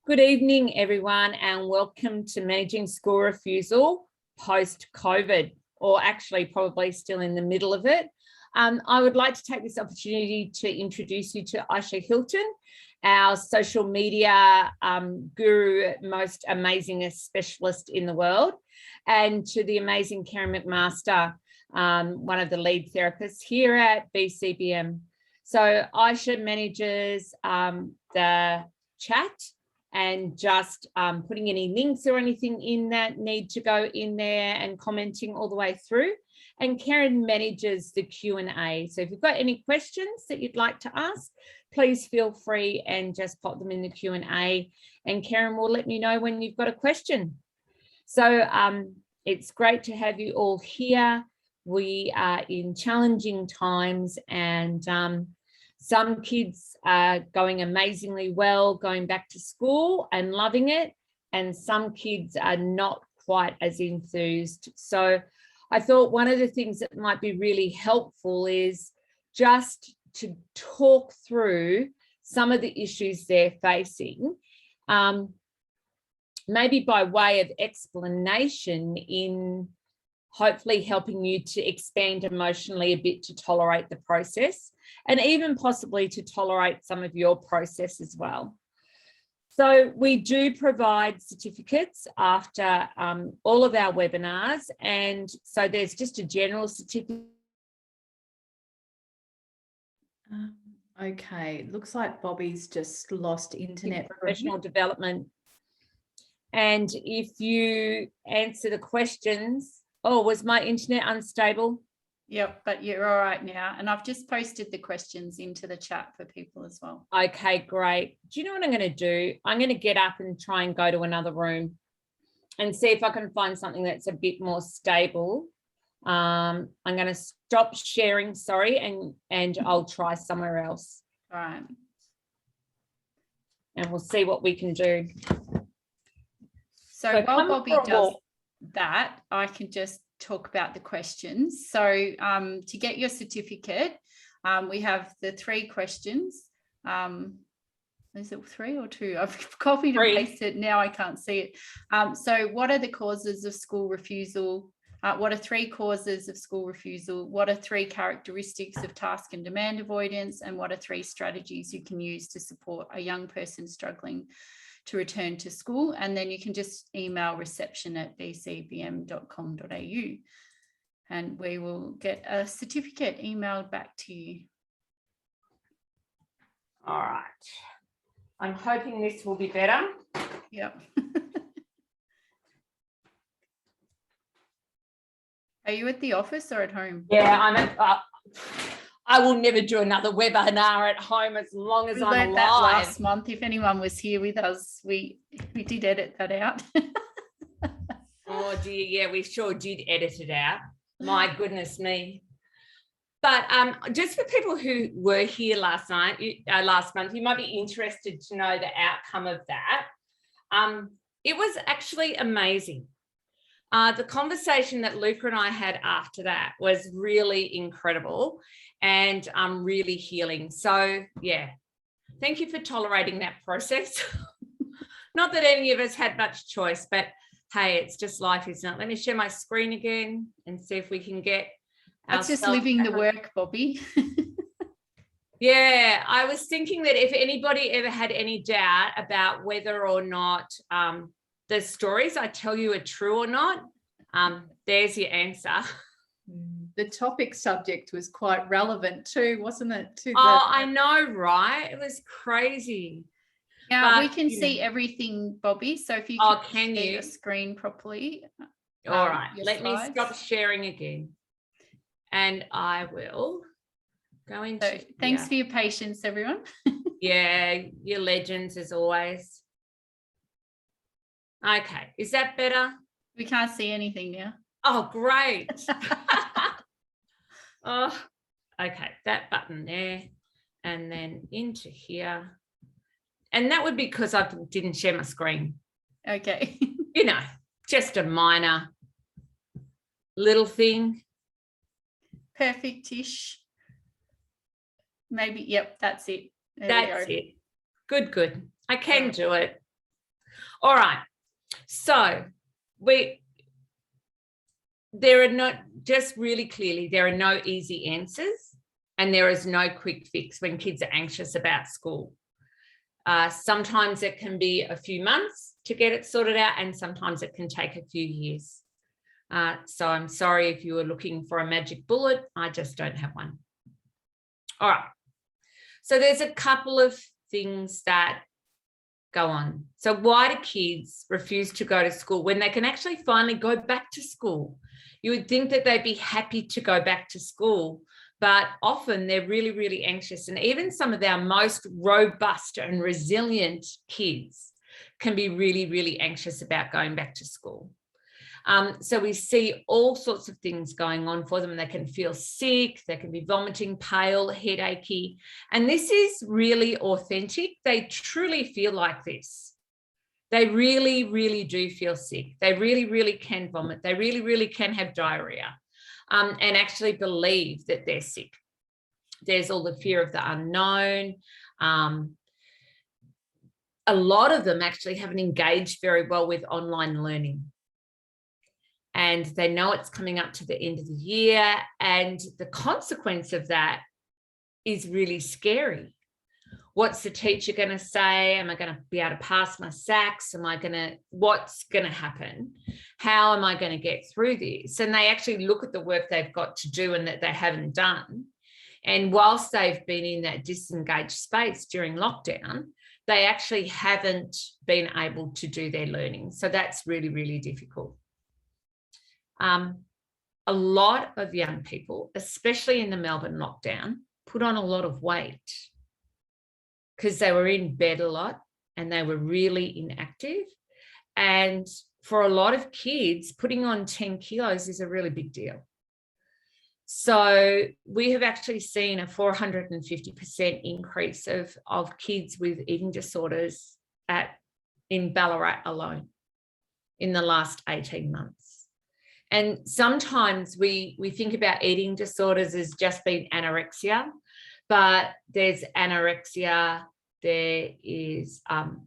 Good evening, everyone, and welcome to Managing School Refusal post-COVID, or actually probably still in the middle of it. I would like to take this opportunity to introduce you to Aisha Hilton, our social media guru, most amazingest specialist in the world, and to the amazing Karen McMaster, one of the lead therapists here at BCBM. So Aisha manages the chat and just putting any links or anything in that need to go in there and commenting all the way through. And Karen manages the Q&A. So if you've got any questions that you'd like to ask, please feel free and just pop them in the Q&A, and Karen will let me know when you've got a question. So it's great to have you all here. We are in challenging times, and some kids are going amazingly well, going back to school and loving it, and some kids are not quite as enthused. So I thought one of the things that might be really helpful is just to talk through some of the issues they're facing, maybe by way of explanation, in hopefully helping you to expand emotionally a bit to tolerate the process, and even possibly to tolerate some of your process as well. So we do provide certificates after all of our webinars, and so there's just a general certificate. Okay, looks like Bobbi's just lost internet. Professional development. And if you answer the questions, oh, was my internet unstable? Yep, but you're all right now. And I've just posted the questions into the chat for people as well. Okay, great. Do you know what I'm going to do? I'm going to get up and try and go to another room and see if I can find something that's a bit more stable. I'm going to stop sharing, sorry, and I'll try somewhere else. All right. And we'll see what we can do. So while Bobbi does that, I can just talk about the questions. So to get your certificate, we have the 3 questions. Is it 3 or 2? I've copied and pasted. Now I can't see it. So what are the causes of school refusal? What are 3 causes of school refusal? What are 3 characteristics of task and demand avoidance? And what are 3 strategies you can use to support a young person struggling to return to school? And then you can just email reception@bcbm.com.au and we will get a certificate emailed back to you. All right. I'm hoping this will be better. Yep. Are you at the office or at home? Yeah, I'm at, I will never do another webinar at home as long as I'm alive. We learned that last month. If anyone was here with us, we did edit that out. Oh dear, yeah, we sure did edit it out. My goodness me. But just for people who were here last month, you might be interested to know the outcome of that. It was actually amazing. The conversation that Luca and I had after that was really incredible and really healing. So yeah, thank you for tolerating that process. Not that any of us had much choice, but hey, it's just life, isn't it? Let me share my screen again and see if we can get. That's just living the work, Bobbi. Yeah, I was thinking that if anybody ever had any doubt about whether or not the stories I tell you are true or not, there's your answer. The topic subject was quite relevant too, wasn't it? I know, right? It was crazy. Now we can see everything, Bobbi. So if you can see your screen properly. All right, let me stop sharing again. And I will go into. So thanks for your patience, everyone. Yeah, you're legends as always. Okay, is that better? We can't see anything now. Oh, great. Oh, okay, that button there, and then into here. And that would be because I didn't share my screen. Okay. You know, just a minor little thing. Perfect-ish. Maybe, yep, that's it. That's it. Good. I can do it. All right. So there are no, just really clearly, there are no easy answers and there is no quick fix when kids are anxious about school. Sometimes it can be a few months to get it sorted out, and sometimes it can take a few years. So I'm sorry if you were looking for a magic bullet. I just don't have one. All right. So there's a couple of things that go on. So why do kids refuse to go to school when they can actually finally go back to school? You would think that they'd be happy to go back to school, but often they're really, really anxious. And even some of our most robust and resilient kids can be really, really anxious about going back to school. So we see all sorts of things going on for them. They can feel sick, they can be vomiting, pale, headachy. And this is really authentic. They truly feel like this. They really, really do feel sick. They really, really can vomit. They really, really can have diarrhea, and actually believe that they're sick. There's all the fear of the unknown. A lot of them actually haven't engaged very well with online learning. And they know it's coming up to the end of the year, and the consequence of that is really scary. What's the teacher going to say? Am I going to be able to pass my SACs? What's going to happen? How am I going to get through this? And they actually look at the work they've got to do and that they haven't done. And whilst they've been in that disengaged space during lockdown, they actually haven't been able to do their learning. So that's really, really difficult. A lot of young people, especially in the Melbourne lockdown, put on a lot of weight because they were in bed a lot and they were really inactive. And for a lot of kids, putting on 10 kilos is a really big deal. So we have actually seen a 450% increase of kids with eating disorders in Ballarat alone in the last 18 months. And sometimes we think about eating disorders as just being anorexia, but there's anorexia, there is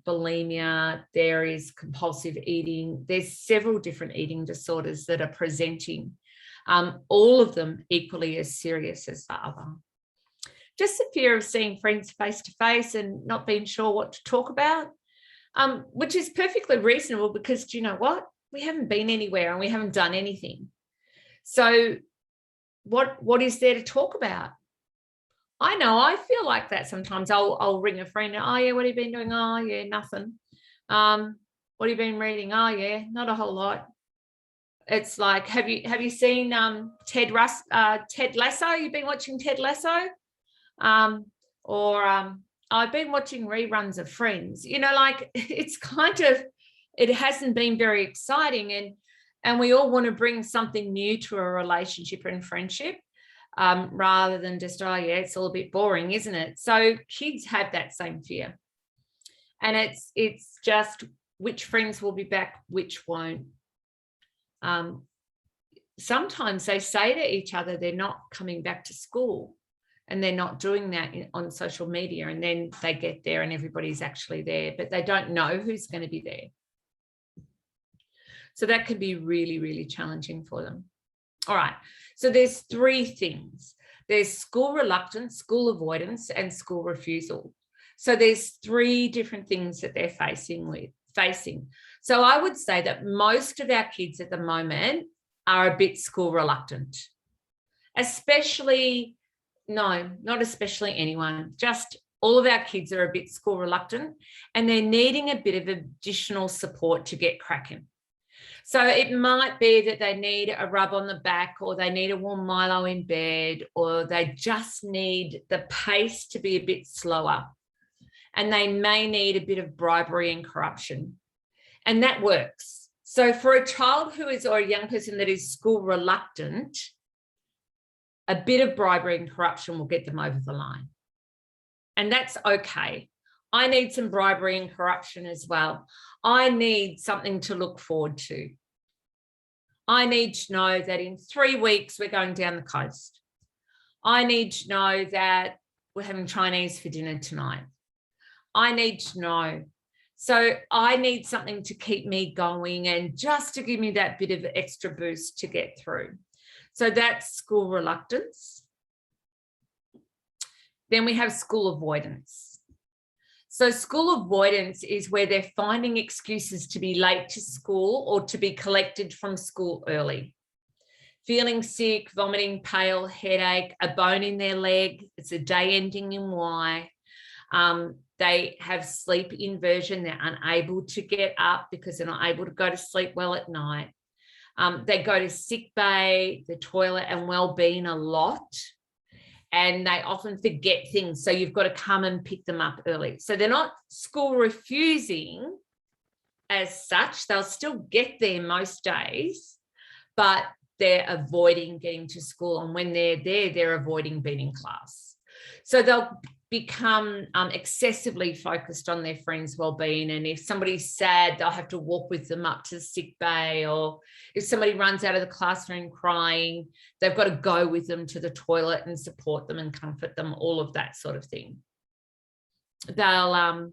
bulimia, there is compulsive eating. There's several different eating disorders that are presenting, all of them equally as serious as the other. Just the fear of seeing friends face to face and not being sure what to talk about, which is perfectly reasonable because do you know what? We haven't been anywhere and we haven't done anything. So what is there to talk about? I know I feel like that sometimes. I'll ring a friend. Oh yeah, what have you been doing? Oh yeah, nothing. What have you been reading? Oh yeah, not a whole lot. It's like, have you seen Ted Lasso? You've been watching Ted Lasso? I've been watching reruns of Friends. You know, like it's kind of, it hasn't been very exciting, and we all want to bring something new to a relationship and friendship, rather than just, oh yeah, it's all a bit boring, isn't it? So kids have that same fear, and it's just which friends will be back, which won't. Sometimes they say to each other they're not coming back to school, and they're not doing that on social media, and then they get there and everybody's actually there, but they don't know who's going to be there. So that can be really, really challenging for them. All right. So there's three things. There's school reluctance, school avoidance, and school refusal. So there's three different things that they're facing. So I would say that most of our kids at the moment are a bit school reluctant, especially, no, not especially anyone, just all of our kids are a bit school reluctant, and they're needing a bit of additional support to get cracking. So it might be that they need a rub on the back, or they need a warm Milo in bed, or they just need the pace to be a bit slower. And they may need a bit of bribery and corruption. And that works. So for a child who is, or a young person that is school reluctant, a bit of bribery and corruption will get them over the line. And that's okay. I need some bribery and corruption as well. I need something to look forward to. I need to know that in 3 weeks we're going down the coast. I need to know that we're having Chinese for dinner tonight. I need to know So I need something to keep me going and just to give me that bit of extra boost to get through. So that's school reluctance. Then we have school avoidance. So school avoidance is where they're finding excuses to be late to school or to be collected from school early. Feeling sick, vomiting, pale, headache, a bone in their leg. It's a day ending in Y. They have sleep inversion. They're unable to get up because they're not able to go to sleep well at night. They go to sick bay, the toilet and well-being a lot. And they often forget things. So you've got to come and pick them up early. So they're not school refusing as such. They'll still get there most days, but they're avoiding getting to school. And when they're there, they're avoiding being in class. So they'll become excessively focused on their friends' well-being. And if somebody's sad, they'll have to walk with them up to the sick bay. Or if somebody runs out of the classroom crying, they've got to go with them to the toilet and support them and comfort them, all of that sort of thing. They'll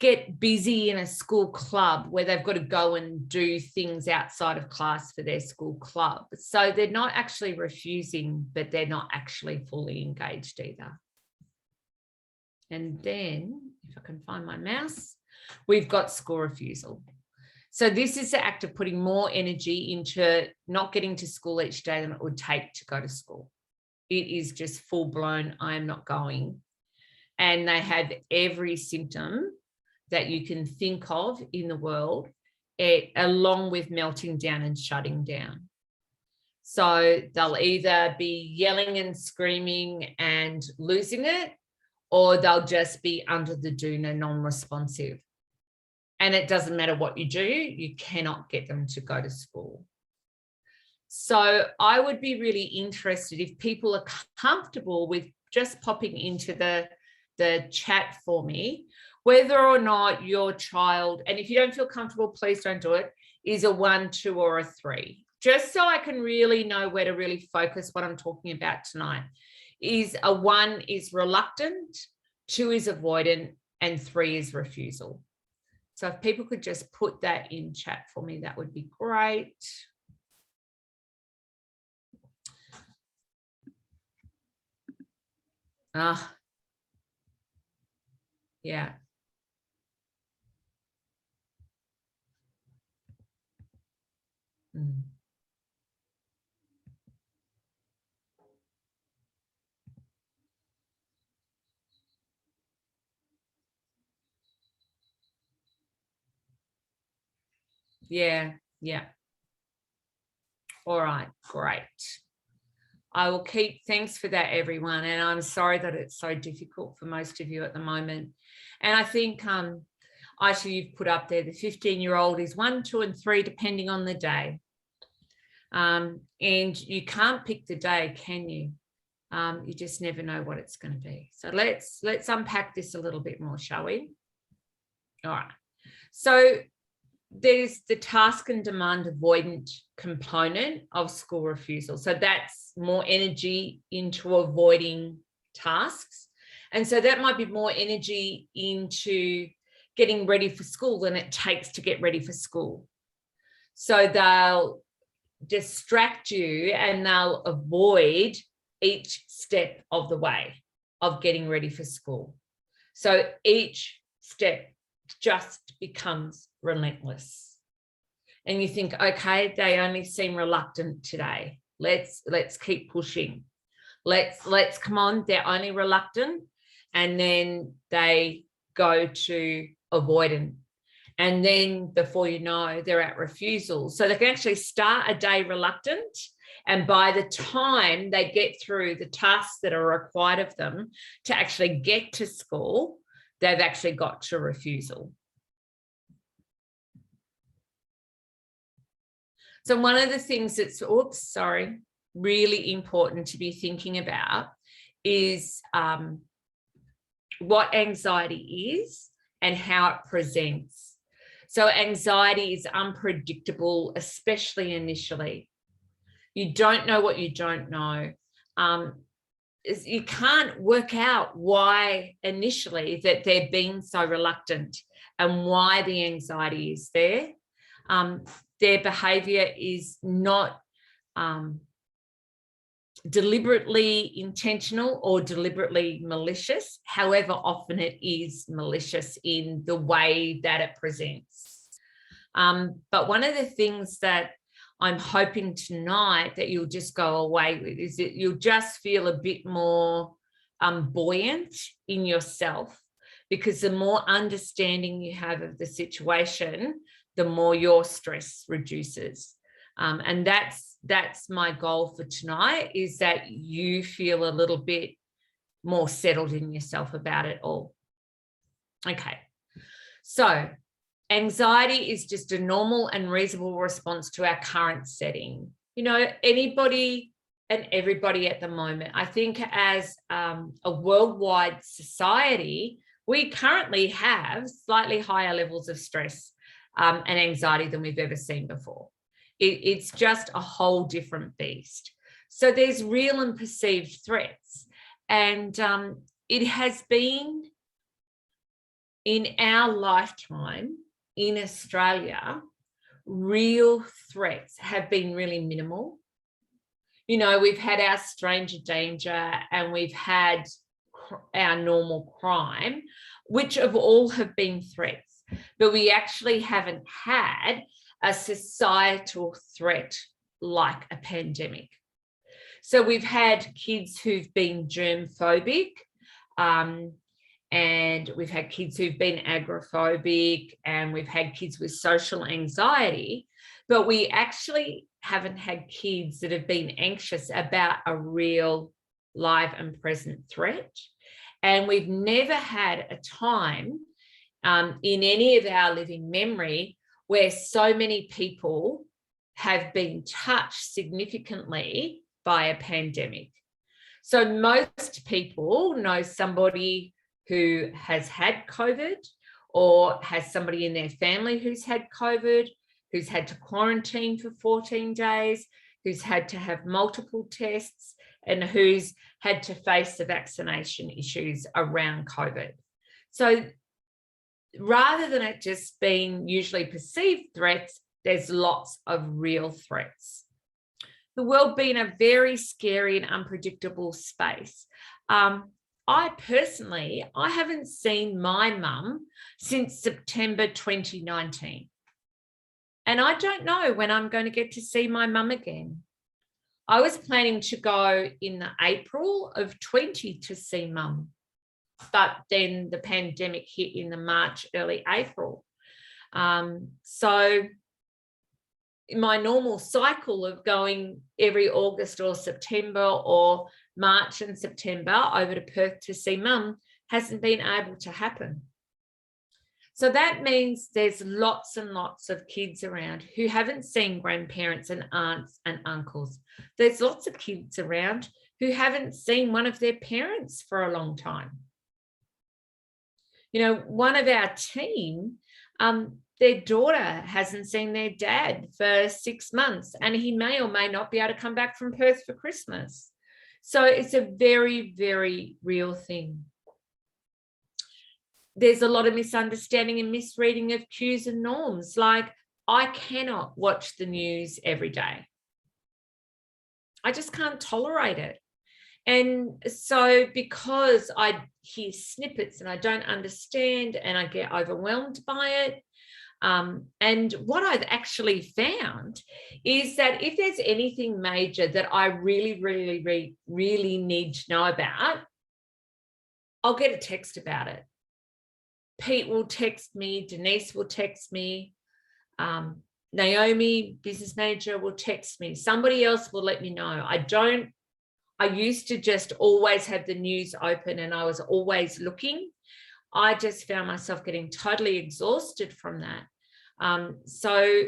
get busy in a school club where they've got to go and do things outside of class for their school club. So they're not actually refusing, but they're not actually fully engaged either. And then, if I can find my mouse, we've got school refusal. So this is the act of putting more energy into not getting to school each day than it would take to go to school. It is just full blown, I am not going. And they have every symptom that you can think of in the world, along with melting down and shutting down. So they'll either be yelling and screaming and losing it, or they'll just be under the doona, non-responsive. And it doesn't matter what you do, you cannot get them to go to school. So I would be really interested if people are comfortable with just popping into the chat for me, whether or not your child, and if you don't feel comfortable, please don't do it, is a 1, 2, or a 3. Just so I can really know where to really focus what I'm talking about tonight. Is a 1 is reluctant, 2 is avoidant, and 3 is refusal. So if people could just put that in chat for me, that would be great. Yeah. Yeah. All right, great. I will keep, thanks for that, everyone. And I'm sorry that it's so difficult for most of you at the moment. And I think, Aisha, you've put up there, the 15-year-old is 1, 2, and 3, depending on the day. And you can't pick the day, can you? You just never know what it's going to be. So let's unpack this a little bit more, shall we? All right. So there's the task and demand avoidant component of school refusal. So that's more energy into avoiding tasks. And so that might be more energy into getting ready for school than it takes to get ready for school. So they'll distract you and they'll avoid each step of the way of getting ready for school. So each step just becomes relentless. And you think, okay, they only seem reluctant today. Let's keep pushing. Let's come on, they're only reluctant. And then they go to avoidant. And then before you know, they're at refusal. So they can actually start a day reluctant. And by the time they get through the tasks that are required of them to actually get to school, they've actually got to refusal. So one of the things that's, really important to be thinking about is what anxiety is and how it presents. So anxiety is unpredictable, especially initially. You don't know what you don't know. you can't work out why initially that they're being so reluctant and why the anxiety is there. Their behaviour is not deliberately intentional or deliberately malicious. However, often it is malicious in the way that it presents. But one of the things that I'm hoping tonight that you'll just go away with is that you'll just feel a bit more buoyant in yourself, because the more understanding you have of the situation, the more your stress reduces. And that's my goal for tonight, is that you feel a little bit more settled in yourself about it all. Okay, so anxiety is just a normal and reasonable response to our current setting. You know, anybody and everybody at the moment, I think as a worldwide society, we currently have slightly higher levels of stress and anxiety than we've ever seen before. It's just a whole different beast. So there's real and perceived threats. And it has been in our lifetime in Australia, real threats have been really minimal. You know, we've had our stranger danger and we've had our normal crime, which of all have been threats, but we actually haven't had a societal threat like a pandemic. So we've had kids who've been germ phobic, and we've had kids who've been agoraphobic, and we've had kids with social anxiety, but we actually haven't had kids that have been anxious about a real live and present threat. And we've never had a time in any of our living memory where so many people have been touched significantly by a pandemic. So most people know somebody who has had COVID, or has somebody in their family who's had COVID, who's had to quarantine for 14 days, who's had to have multiple tests, and who's had to face the vaccination issues around COVID. So rather than it just being usually perceived threats, there's lots of real threats. The world being a very scary and unpredictable space. I personally haven't seen my mum since September 2019. And I don't know when I'm going to get to see my mum again. I was planning to go in the April of 20 to see mum, but then the pandemic hit in the March, early April. So my normal cycle of going every August or September or March and September over to Perth to see mum hasn't been able to happen. So that means there's lots and lots of kids around who haven't seen grandparents and aunts and uncles. There's lots of kids around who haven't seen one of their parents for a long time. You know, one of our team, their daughter hasn't seen their dad for 6 months, and he may or may not be able to come back from Perth for Christmas. So it's a very, very real thing. There's a lot of misunderstanding and misreading of cues and norms. Like, I cannot watch the news every day. I just can't tolerate it. And so because I hear snippets and I don't understand and I get overwhelmed by it, and what I've actually found is that if there's anything major that I really, really, really need to know about, I'll get a text about it. Pete will text me, Denise will text me, Naomi, business manager, will text me. Somebody else will let me know. I used to just always have the news open and I was always looking. I just found myself getting totally exhausted from that. So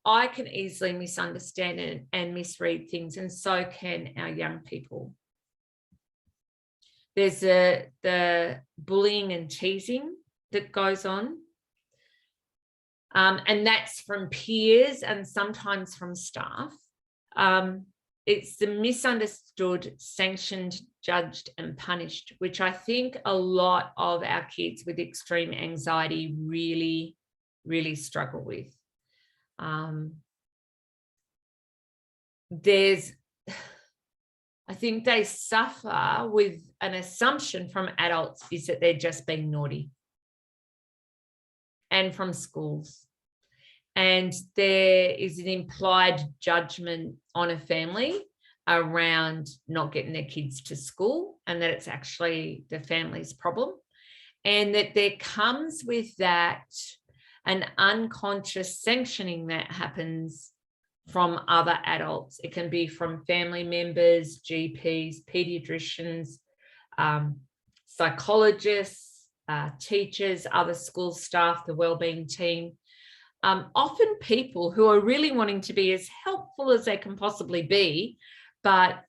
I can easily misunderstand and misread things, and so can our young people. There's the bullying and teasing that goes on. And that's from peers and sometimes from staff. it's the misunderstood, sanctioned, judged, and punished, which I think a lot of our kids with extreme anxiety really, really struggle with. I think they suffer with an assumption from adults is that they're just being naughty, and from schools. And there is an implied judgment on a family around not getting their kids to school, and that it's actually the family's problem. And that there comes with that an unconscious sanctioning that happens from other adults. It can be from family members, GPs, pediatricians, psychologists, teachers, other school staff, the wellbeing team. Often people who are really wanting to be as helpful as they can possibly be, but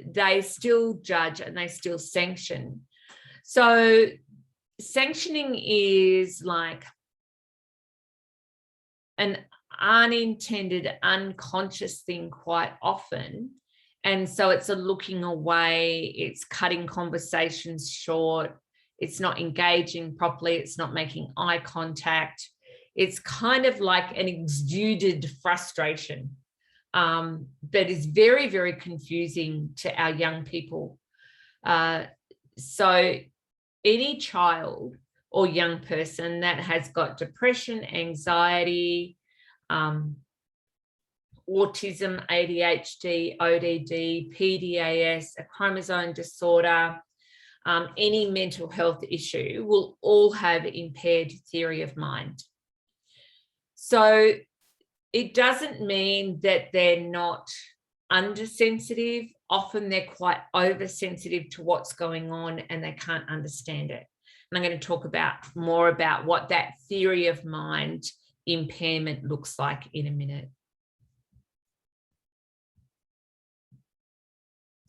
they still judge and they still sanction. So sanctioning is like an unintended, unconscious thing quite often. And so it's a looking away, it's cutting conversations short, it's not engaging properly, it's not making eye contact. It's kind of like an exuded frustration that is very, very confusing to our young people. So any child or young person that has got depression, anxiety, autism, ADHD, ODD, PDAS, a chromosome disorder, any mental health issue will all have impaired theory of mind. So it doesn't mean that they're not undersensitive. Often they're quite oversensitive to what's going on and they can't understand it. And I'm going to talk more about what that theory of mind impairment looks like in a minute.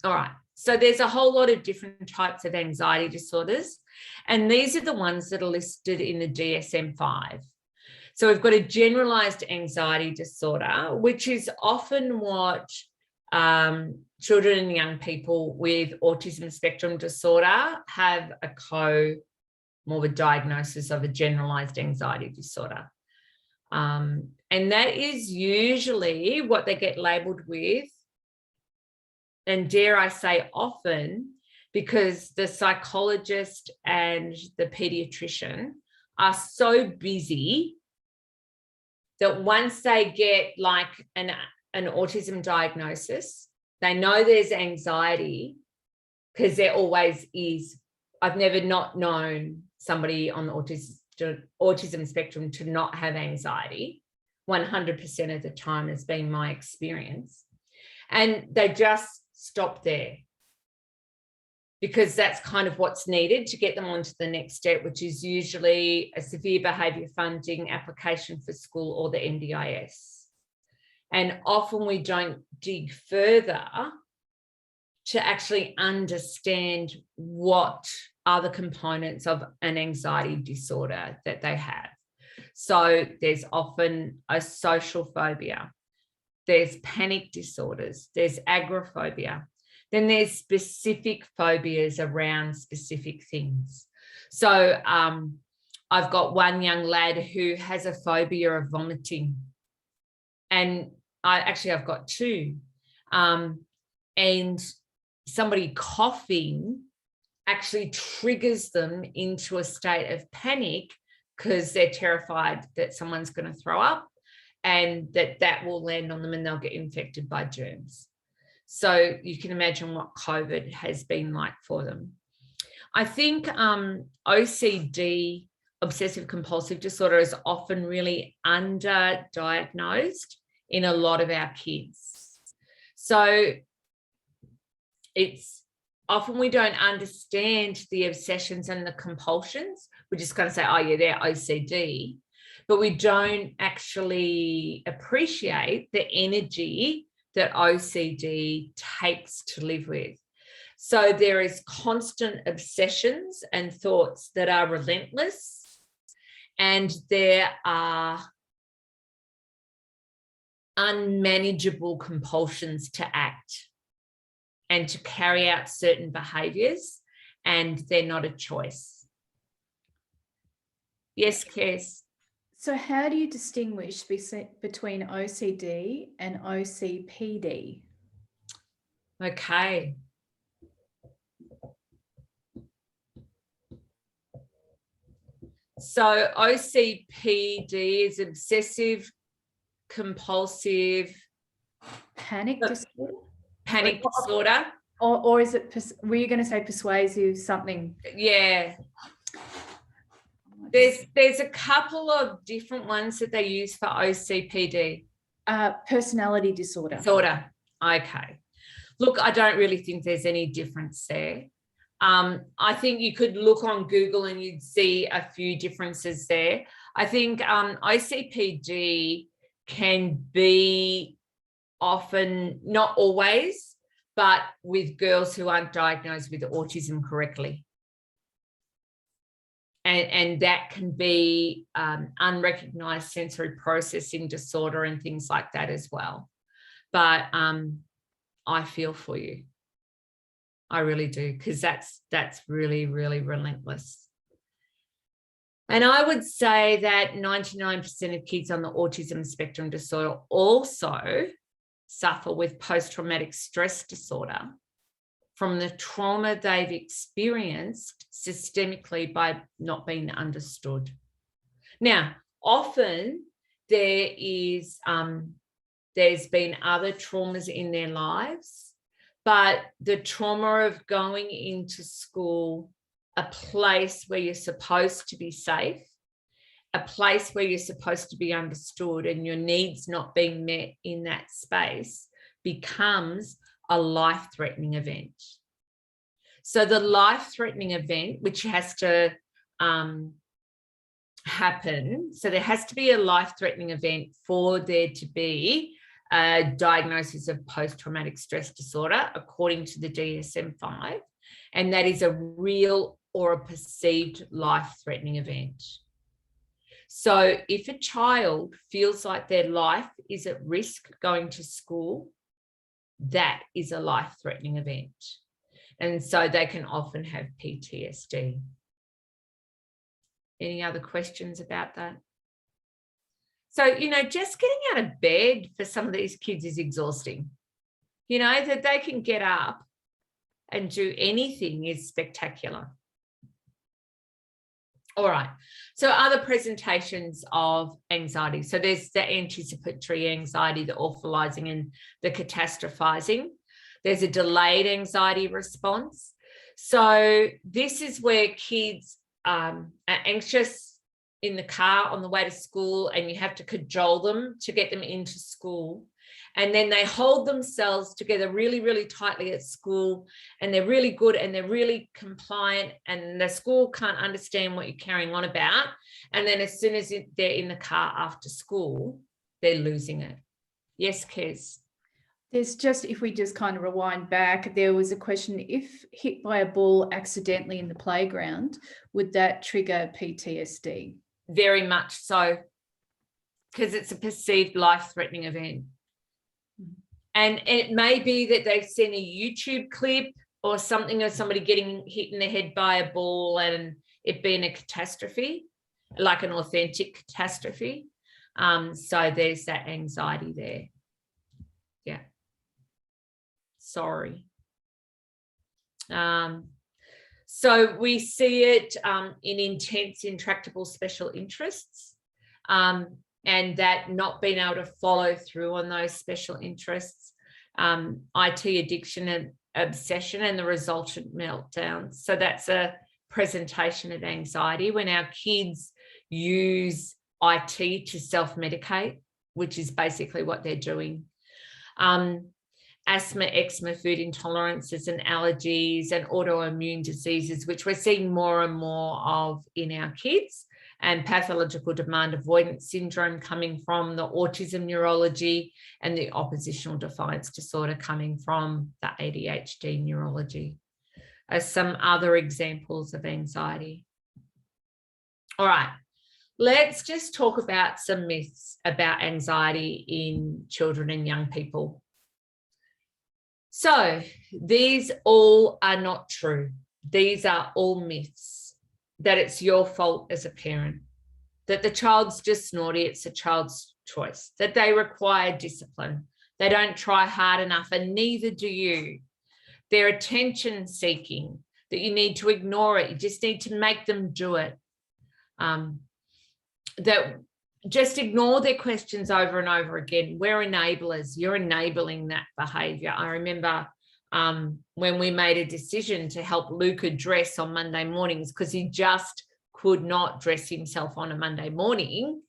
All right. So there's a whole lot of different types of anxiety disorders, and these are the ones that are listed in the DSM-5. So we've got a generalized anxiety disorder, which is often what children and young people with autism spectrum disorder have a comorbid diagnosis of a generalized anxiety disorder. And that is usually what they get labeled with, and dare I say often, because the psychologist and the pediatrician are so busy that once they get like an autism diagnosis, they know there's anxiety, because there always is. I've never not known somebody on the autism spectrum to not have anxiety. 100% of the time has been my experience. And they just stop there, because that's kind of what's needed to get them on to the next step, which is usually a severe behaviour funding application for school or the NDIS. And often we don't dig further to actually understand what are the components of an anxiety disorder that they have. So there's often a social phobia, there's panic disorders, there's agoraphobia, then there's specific phobias around specific things. So I've got one young lad who has a phobia of vomiting, and I've got two. And somebody coughing actually triggers them into a state of panic because they're terrified that someone's going to throw up and that will land on them and they'll get infected by germs. So you can imagine what COVID has been like for them. I think OCD, obsessive compulsive disorder, is often really underdiagnosed in a lot of our kids. So it's often we don't understand the obsessions and the compulsions. We're just going to say, oh yeah, they're OCD, but we don't actually appreciate the energy that OCD takes to live with. So there is constant obsessions and thoughts that are relentless, and there are unmanageable compulsions to act and to carry out certain behaviours, and they're not a choice. Yes, Kes? So how do you distinguish between OCD and OCPD? Okay. So OCPD is obsessive compulsive Panic disorder? panic disorder. Or is it, were you going to say persuasive something? Yeah. There's a couple of different ones that they use for OCPD. Personality disorder. Okay. Look, I don't really think there's any difference there. I think you could look on Google and you'd see a few differences there. I think OCPD can be often, not always, but with girls who aren't diagnosed with autism correctly. And that can be unrecognized sensory processing disorder and things like that as well. But I feel for you. I really do, because that's really, really relentless. And I would say that 99% of kids on the autism spectrum disorder also suffer with post-traumatic stress disorder from the trauma they've experienced systemically by not being understood. Now, often there's been other traumas in their lives, but the trauma of going into school, a place where you're supposed to be safe, a place where you're supposed to be understood, and your needs not being met in that space becomes a life-threatening event. So the life-threatening event, which has to happen, so there has to be a life-threatening event for there to be a diagnosis of post-traumatic stress disorder, according to the DSM-5, and that is a real or a perceived life-threatening event. So if a child feels like their life is at risk going to school, that is a life-threatening event. And so they can often have PTSD. Any other questions about that? So, just getting out of bed for some of these kids is exhausting. That they can get up and do anything is spectacular. All right. So other presentations of anxiety. So there's the anticipatory anxiety, the awfulizing and the catastrophizing. There's a delayed anxiety response. So this is where kids are anxious in the car on the way to school, and you have to cajole them to get them into school. And then they hold themselves together really, really tightly at school, and they're really good and they're really compliant, and the school can't understand what you're carrying on about. And then as soon as they're in the car after school, they're losing it. Yes, Kez? If we just kind of rewind back, there was a question, if hit by a ball accidentally in the playground, would that trigger PTSD? Very much so, because it's a perceived life-threatening event. And it may be that they've seen a YouTube clip or something of somebody getting hit in the head by a ball and it being a catastrophe, like an authentic catastrophe. So there's that anxiety there. Yeah. Sorry. So we see it in intense, intractable special interests. And that not being able to follow through on those special interests, IT addiction and obsession, and the resultant meltdowns. So that's a presentation of anxiety when our kids use IT to self-medicate, which is basically what they're doing. Asthma, eczema, food intolerances and allergies, and autoimmune diseases, which we're seeing more and more of in our kids. And pathological demand avoidance syndrome coming from the autism neurology, and the oppositional defiance disorder coming from the ADHD neurology, as some other examples of anxiety. All right. let's just talk about some myths about anxiety in children and young people. So these all are not true. These are all myths, that it's your fault as a parent, that the child's just naughty, it's a child's choice, that they require discipline, they don't try hard enough, and neither do you. They're attention seeking, that you need to ignore it, you just need to make them do it. That just ignore their questions over and over again. We're enablers. You're enabling that behaviour. I remember when we made a decision to help Luca dress on Monday mornings because he just could not dress himself on a Monday morning,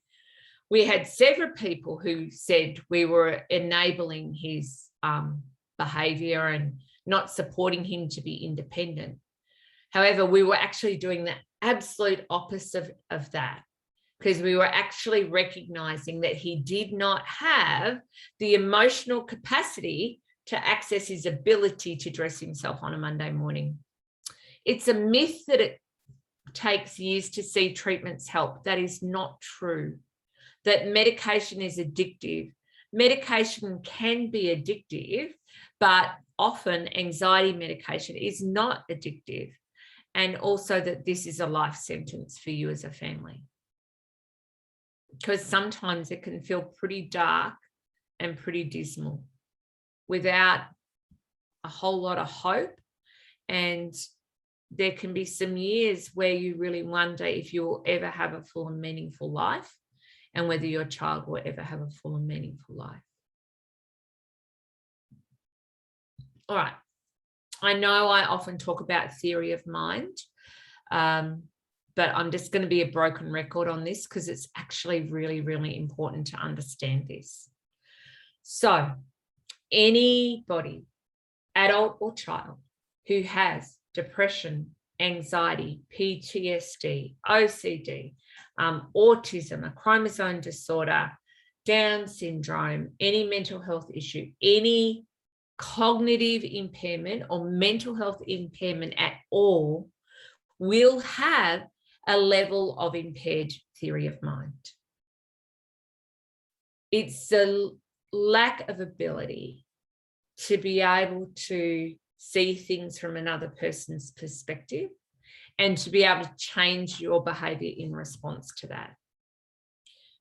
we had several people who said we were enabling his behaviour and not supporting him to be independent. However, we were actually doing the absolute opposite of that, because we were actually recognising that he did not have the emotional capacity to access his ability to dress himself on a Monday morning. It's a myth that it takes years to see treatments help. That is not true. That medication is addictive. Medication can be addictive, but often anxiety medication is not addictive. And also that this is a life sentence for you as a family. Because sometimes it can feel pretty dark and pretty dismal without a whole lot of hope. And there can be some years where you really wonder if you'll ever have a full and meaningful life, and whether your child will ever have a full and meaningful life. All right. I know I often talk about theory of mind, but I'm just going to be a broken record on this because it's actually really, really important to understand this. So anybody, adult or child, who has depression, anxiety, PTSD, OCD, autism, a chromosome disorder, Down syndrome, any mental health issue, any cognitive impairment or mental health impairment at all, will have a level of impaired theory of mind. It's a lack of ability to be able to see things from another person's perspective and to be able to change your behavior in response to that.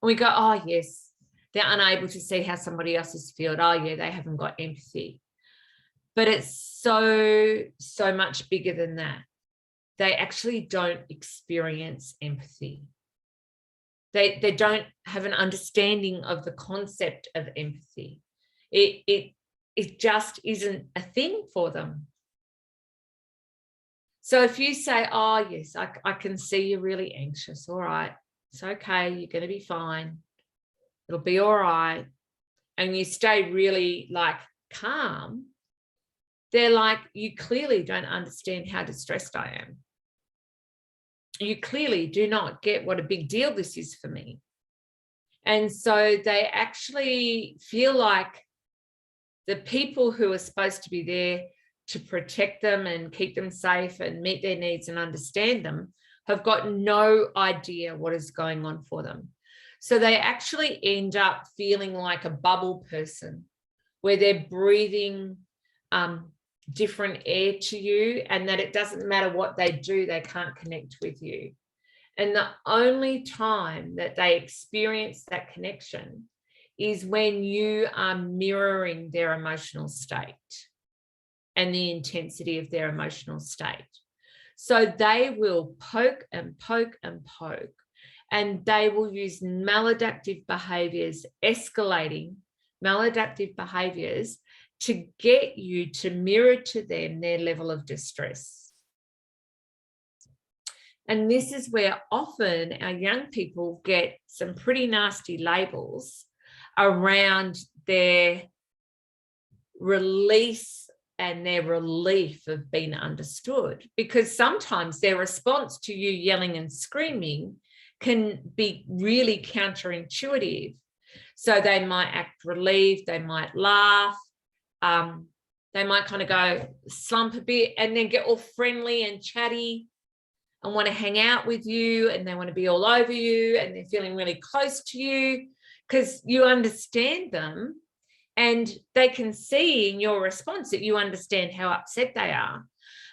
And we go, oh yes, they're unable to see how somebody else is feeling. Oh yeah, they haven't got empathy. But it's so much bigger than that. They actually don't experience empathy. They don't have an understanding of the concept of empathy. It just isn't a thing for them. So if you say, oh yes, I can see you're really anxious. All right, it's okay, you're going to be fine. It'll be all right. And you stay really like calm. They're like, you clearly don't understand how distressed I am. You clearly do not get what a big deal this is for me. And so they actually feel like the people who are supposed to be there to protect them and keep them safe and meet their needs and understand them have got no idea what is going on for them. So they actually end up feeling like a bubble person where they're breathing different air to you, and that it doesn't matter what they do, they can't connect with you. And the only time that they experience that connection is when you are mirroring their emotional state and the intensity of their emotional state. So they will poke and poke and poke, and they will use maladaptive behaviors, escalating maladaptive behaviors, to get you to mirror to them their level of distress. And this is where often our young people get some pretty nasty labels around their release and their relief of being understood, because sometimes their response to you yelling and screaming can be really counterintuitive. So they might act relieved, they might laugh, they might kind of go slump a bit and then get all friendly and chatty. and want to hang out with you, and they want to be all over you, and they're feeling really close to you because you understand them, and they can see in your response that you understand how upset they are.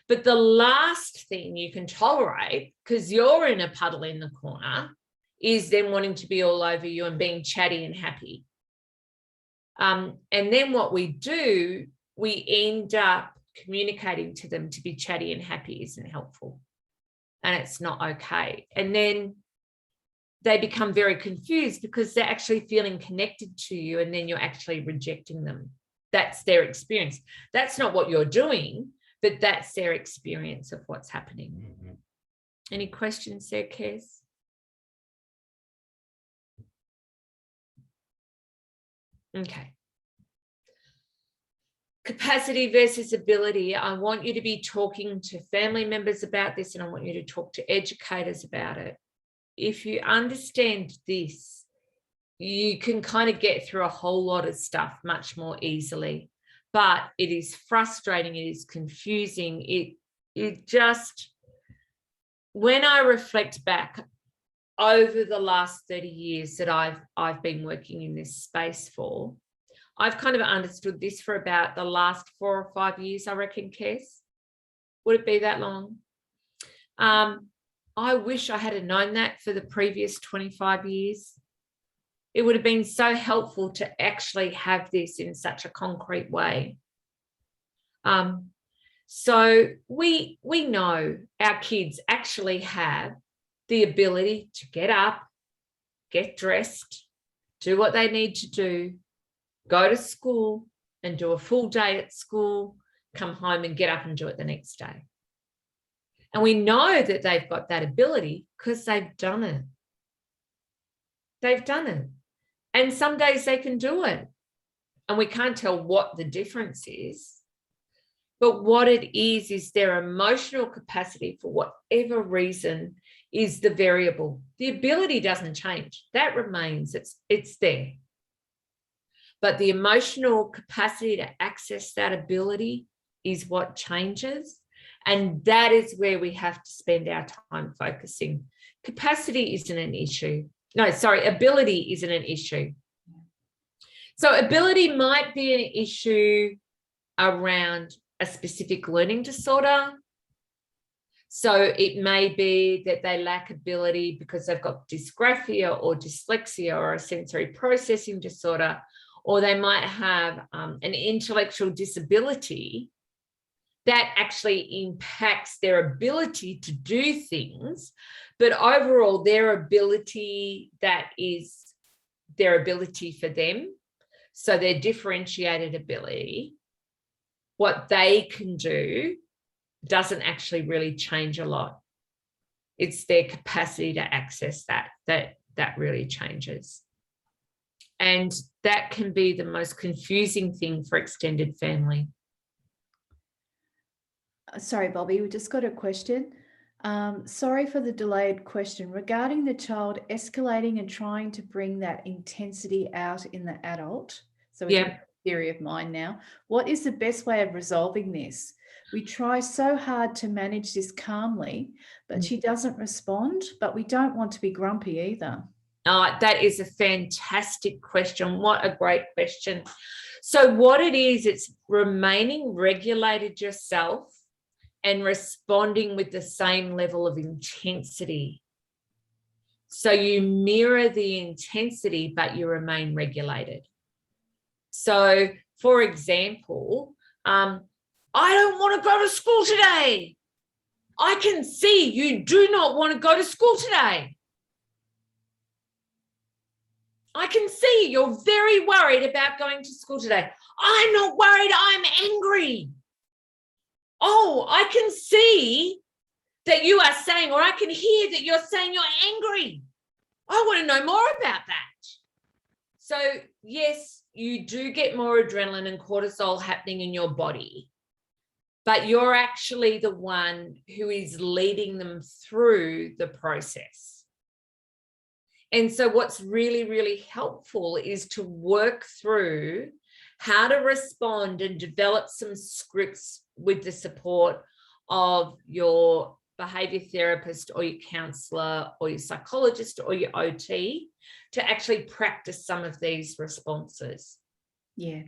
But the last thing you can tolerate, because you're in a puddle in the corner, is them wanting to be all over you and being chatty and happy. And then what we do, we end up communicating to them to be chatty and happy isn't helpful, and it's not okay. And then they become very confused because they're actually feeling connected to you, and then you're actually rejecting them. That's their experience. That's not what you're doing, but that's their experience of what's happening. Mm-hmm. Any questions there, Kez? Okay. Capacity versus ability. I want you to be talking to family members about this, and I want you to talk to educators about it. If you understand this, you can kind of get through a whole lot of stuff much more easily. But it is frustrating, it is confusing. It just, when I reflect back over the last 30 years that I've been working in this space for, I've kind of understood this for about the last 4 or 5 years, I reckon, Kez. Would it be that long? I wish I had known that for the previous 25 years. It would have been so helpful to actually have this in such a concrete way. So we know our kids actually have the ability to get up, get dressed, do what they need to do, go to school and do a full day at school, come home and get up and do it the next day. And we know that they've got that ability because they've done it. They've done it. And some days they can do it. And we can't tell what the difference is. But what it is their emotional capacity, for whatever reason, is the variable. The ability doesn't change. That remains. It's there. But the emotional capacity to access that ability is what changes. And that is where we have to spend our time focusing. Capacity isn't an issue. No, sorry, ability isn't an issue. So ability might be an issue around a specific learning disorder. So it may be that they lack ability because they've got dysgraphia or dyslexia or a sensory processing disorder, or they might have an intellectual disability that actually impacts their ability to do things. But overall, their ability, that is their ability for them. So their differentiated ability, what they can do doesn't actually really change a lot. It's their capacity to access that really changes. And that can be the most confusing thing for extended family. Sorry, Bobbi, we just got a question. Sorry for the delayed question. Regarding the child escalating and trying to bring that intensity out in the adult, so we have theory of mind now, what is the best way of resolving this? We try so hard to manage this calmly, but she doesn't respond, but we don't want to be grumpy either. That is a fantastic question. What a great question. So what it is, it's remaining regulated yourself and responding with the same level of intensity. So you mirror the intensity, but you remain regulated. So, for example, I don't want to go to school today. I can see you do not want to go to school today. I can see you're very worried about going to school today. I'm not worried, I'm angry. Oh, I can see that you are saying, or I can hear that you're saying you're angry. I want to know more about that. So yes, you do get more adrenaline and cortisol happening in your body, but you're actually the one who is leading them through the process. And so what's really, really helpful is to work through how to respond and develop some scripts with the support of your behaviour therapist or your counsellor or your psychologist or your OT to actually practice some of these responses. Yeah.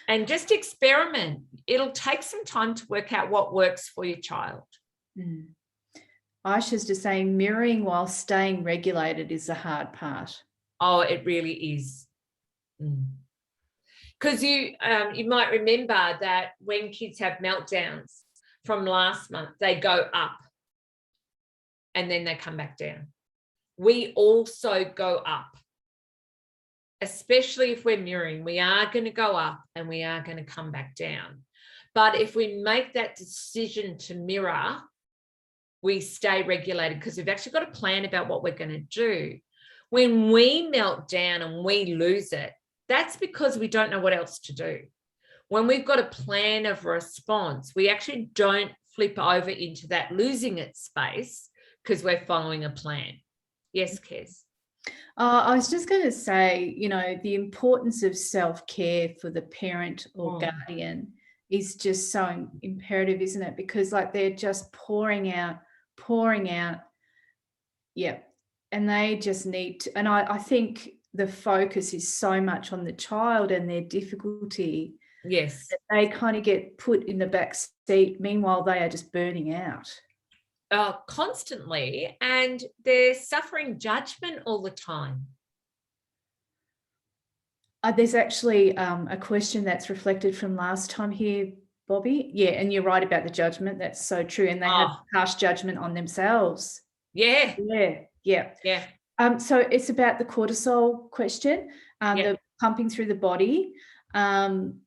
And just experiment. It'll take some time to work out what works for your child. Mm. Aisha's just saying mirroring while staying regulated is the hard part. Oh, it really is. Because you might remember that when kids have meltdowns from last month, they go up and then they come back down. We also go up, especially if we're mirroring. We are going to go up and we are going to come back down. But if we make that decision to mirror, we stay regulated because we've actually got a plan about what we're going to do. When we melt down and we lose it, that's because we don't know what else to do. When we've got a plan of response, we actually don't flip over into that losing it space because we're following a plan. Yes, Kez? I was just going to say, you know, the importance of self-care for the parent or guardian is just so imperative, isn't it? Because like they're just pouring out. Yeah. And they just need to, and I think the focus is so much on the child and their difficulty. Yes. That they kind of get put in the back seat. Meanwhile, they are just burning out. Constantly, and they're suffering judgment all the time. There's actually a question that's reflected from last time here, Bobbi. Yeah, and you're right about the judgment. That's so true. And they have harsh judgment on themselves. Yeah. So it's about the cortisol question, the pumping through the body. And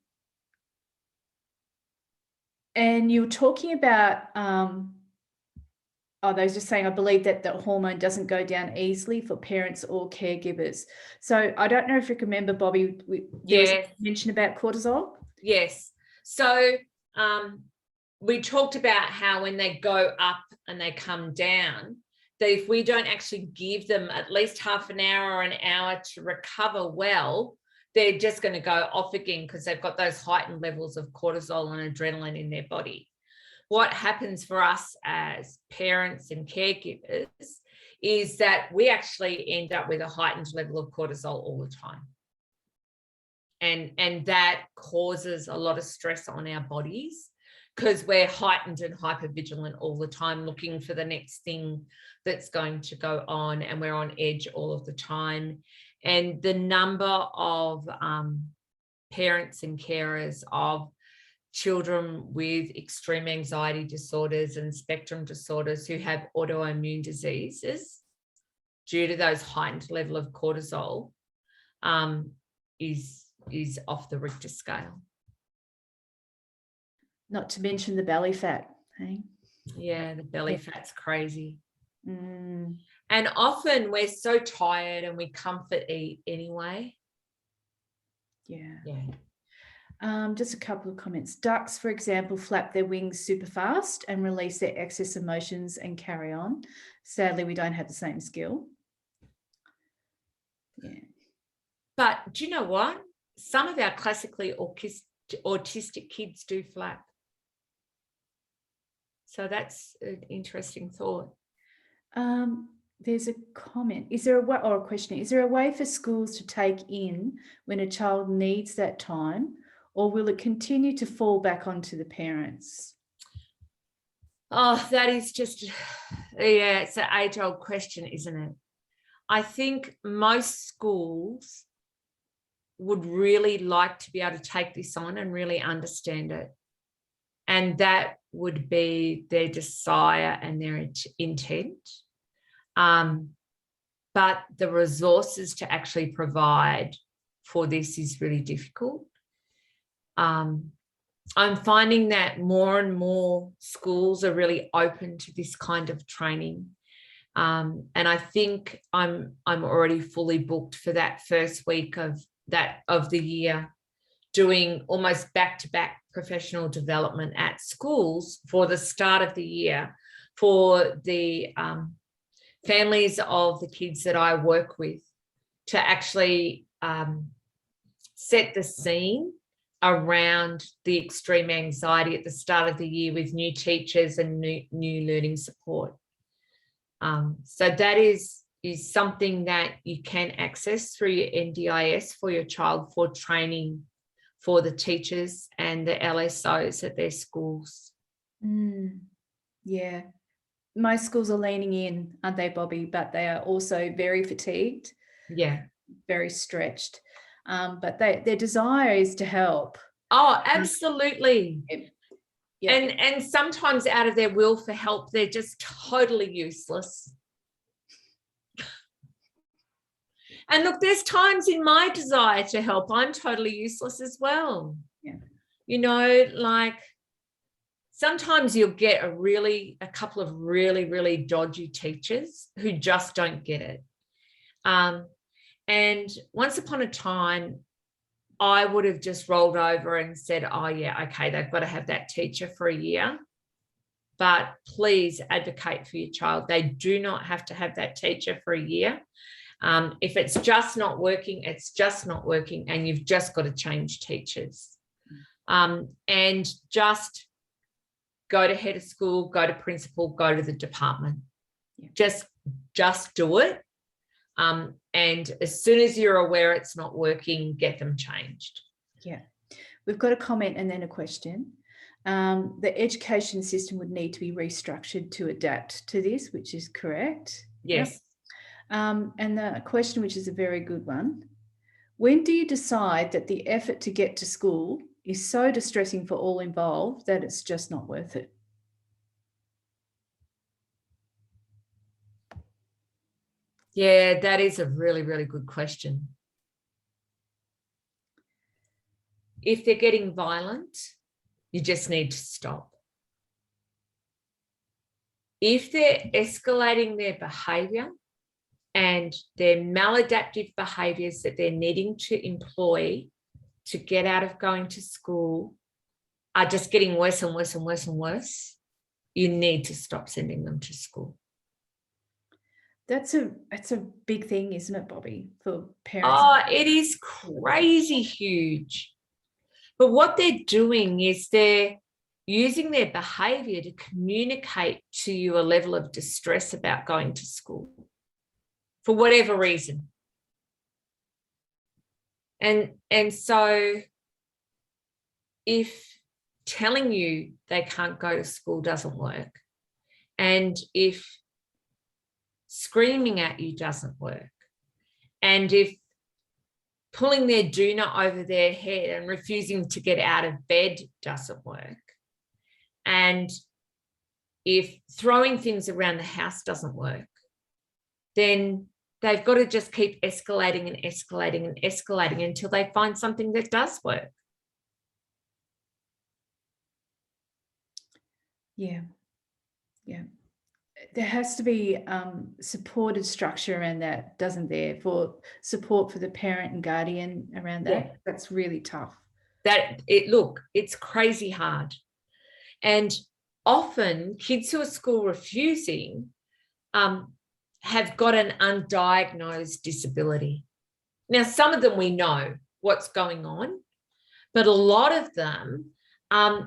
you're talking about they was just saying, I believe that the hormone doesn't go down easily for parents or caregivers. So I don't know if you can remember, Bobbi, there was a mention about cortisol. Yes. So we talked about how when they go up and they come down, that if we don't actually give them at least half an hour or an hour to recover well, they're just going to go off again because they've got those heightened levels of cortisol and adrenaline in their body. What happens for us as parents and caregivers is that we actually end up with a heightened level of cortisol all the time. And that causes a lot of stress on our bodies because we're heightened and hypervigilant all the time, looking for the next thing that's going to go on, and we're on edge all of the time. And the number of parents and carers of children with extreme anxiety disorders and spectrum disorders who have autoimmune diseases due to those heightened level of cortisol is off the Richter scale. Not to mention the belly fat. Hey? Yeah, the belly fat's crazy. Mm. And often we're so tired and we comfort eat anyway. Yeah. Yeah. Just a couple of comments. Ducks, for example, flap their wings super fast and release their excess emotions and carry on. Sadly, we don't have the same skill. Yeah. But do you know what? Some of our classically autistic kids do flap. So that's an interesting thought. There's a comment. Is there a way, or a question? Is there a way for schools to take in when a child needs that time, or will it continue to fall back onto the parents? Oh, that is just, it's an age-old question, isn't it? I think most schools would really like to be able to take this on and really understand it. And that would be their desire and their intent. But the resources to actually provide for this is really difficult. I'm finding that more and more schools are really open to this kind of training. And I think I'm already fully booked for that first week of the year, doing almost back-to-back professional development at schools for the start of the year for the families of the kids that I work with, to actually set the scene around the extreme anxiety at the start of the year with new teachers and new learning support. So that is something that you can access through your NDIS for your child for training for the teachers and the LSOs at their schools. Yeah. Most schools are leaning in, aren't they, Bobbi? But they are also very fatigued. Yeah. Very stretched. But their desire is to help. Oh, absolutely. Yeah. And sometimes out of their will for help, they're just totally useless. And look, there's times in my desire to help, I'm totally useless as well. Yeah. You know, like sometimes you'll get a couple of really, really dodgy teachers who just don't get it. And once upon a time, I would have just rolled over and said, oh, yeah, okay, they've got to have that teacher for a year. But please advocate for your child. They do not have to have that teacher for a year. If it's just not working, it's just not working, and you've just got to change teachers. And just go to head of school, go to principal, go to the department. Yeah. Just do it. And as soon as you're aware it's not working, get them changed. Yeah. We've got a comment and then a question. The education system would need to be restructured to adapt to this, which is correct. Yes. Yep. And the question, which is a very good one. When do you decide that the effort to get to school is so distressing for all involved that it's just not worth it? Yeah, that is a really, really good question. If they're getting violent, you just need to stop. If they're escalating their behaviour and their maladaptive behaviours that they're needing to employ to get out of going to school are just getting worse and worse and worse and worse, you need to stop sending them to school. That's a big thing, isn't it, Bobbi, for parents? Oh, it is crazy huge. But what they're doing is they're using their behaviour to communicate to you a level of distress about going to school for whatever reason. And so if telling you they can't go to school doesn't work, and if screaming at you doesn't work, and if pulling their doona over their head and refusing to get out of bed doesn't work, and if throwing things around the house doesn't work, then they've got to just keep escalating and escalating and escalating until they find something that does work. Yeah. There has to be supported structure around that, doesn't there, for support for the parent and guardian around that? Yeah. That's really tough. It's crazy hard. And often kids who are school refusing have got an undiagnosed disability. Now, some of them we know what's going on, but a lot of them,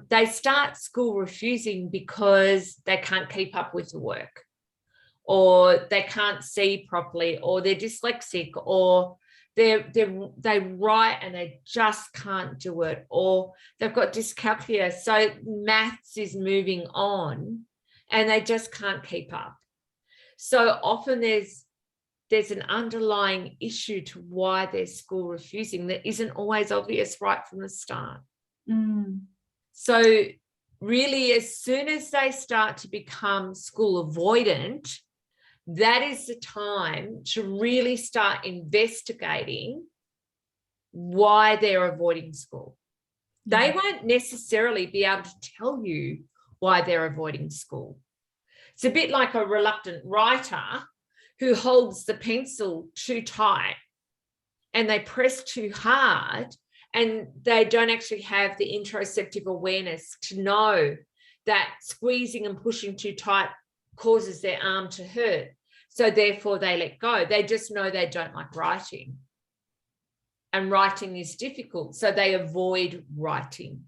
they start school refusing because they can't keep up with the work, or they can't see properly, or they're dyslexic, or they write and they just can't do it, or they've got dyscalculia, so maths is moving on and they just can't keep up. So often there's an underlying issue to why they're school refusing that isn't always obvious right from the start. So really, as soon as they start to become school avoidant, that is the time to really start investigating why they're avoiding school. They won't necessarily be able to tell you why they're avoiding school. It's a bit like a reluctant writer who holds the pencil too tight and they press too hard, and they don't actually have the interoceptive awareness to know that squeezing and pushing too tight causes their arm to hurt. So therefore they let go. They just know they don't like writing. and writing is difficult, so they avoid writing.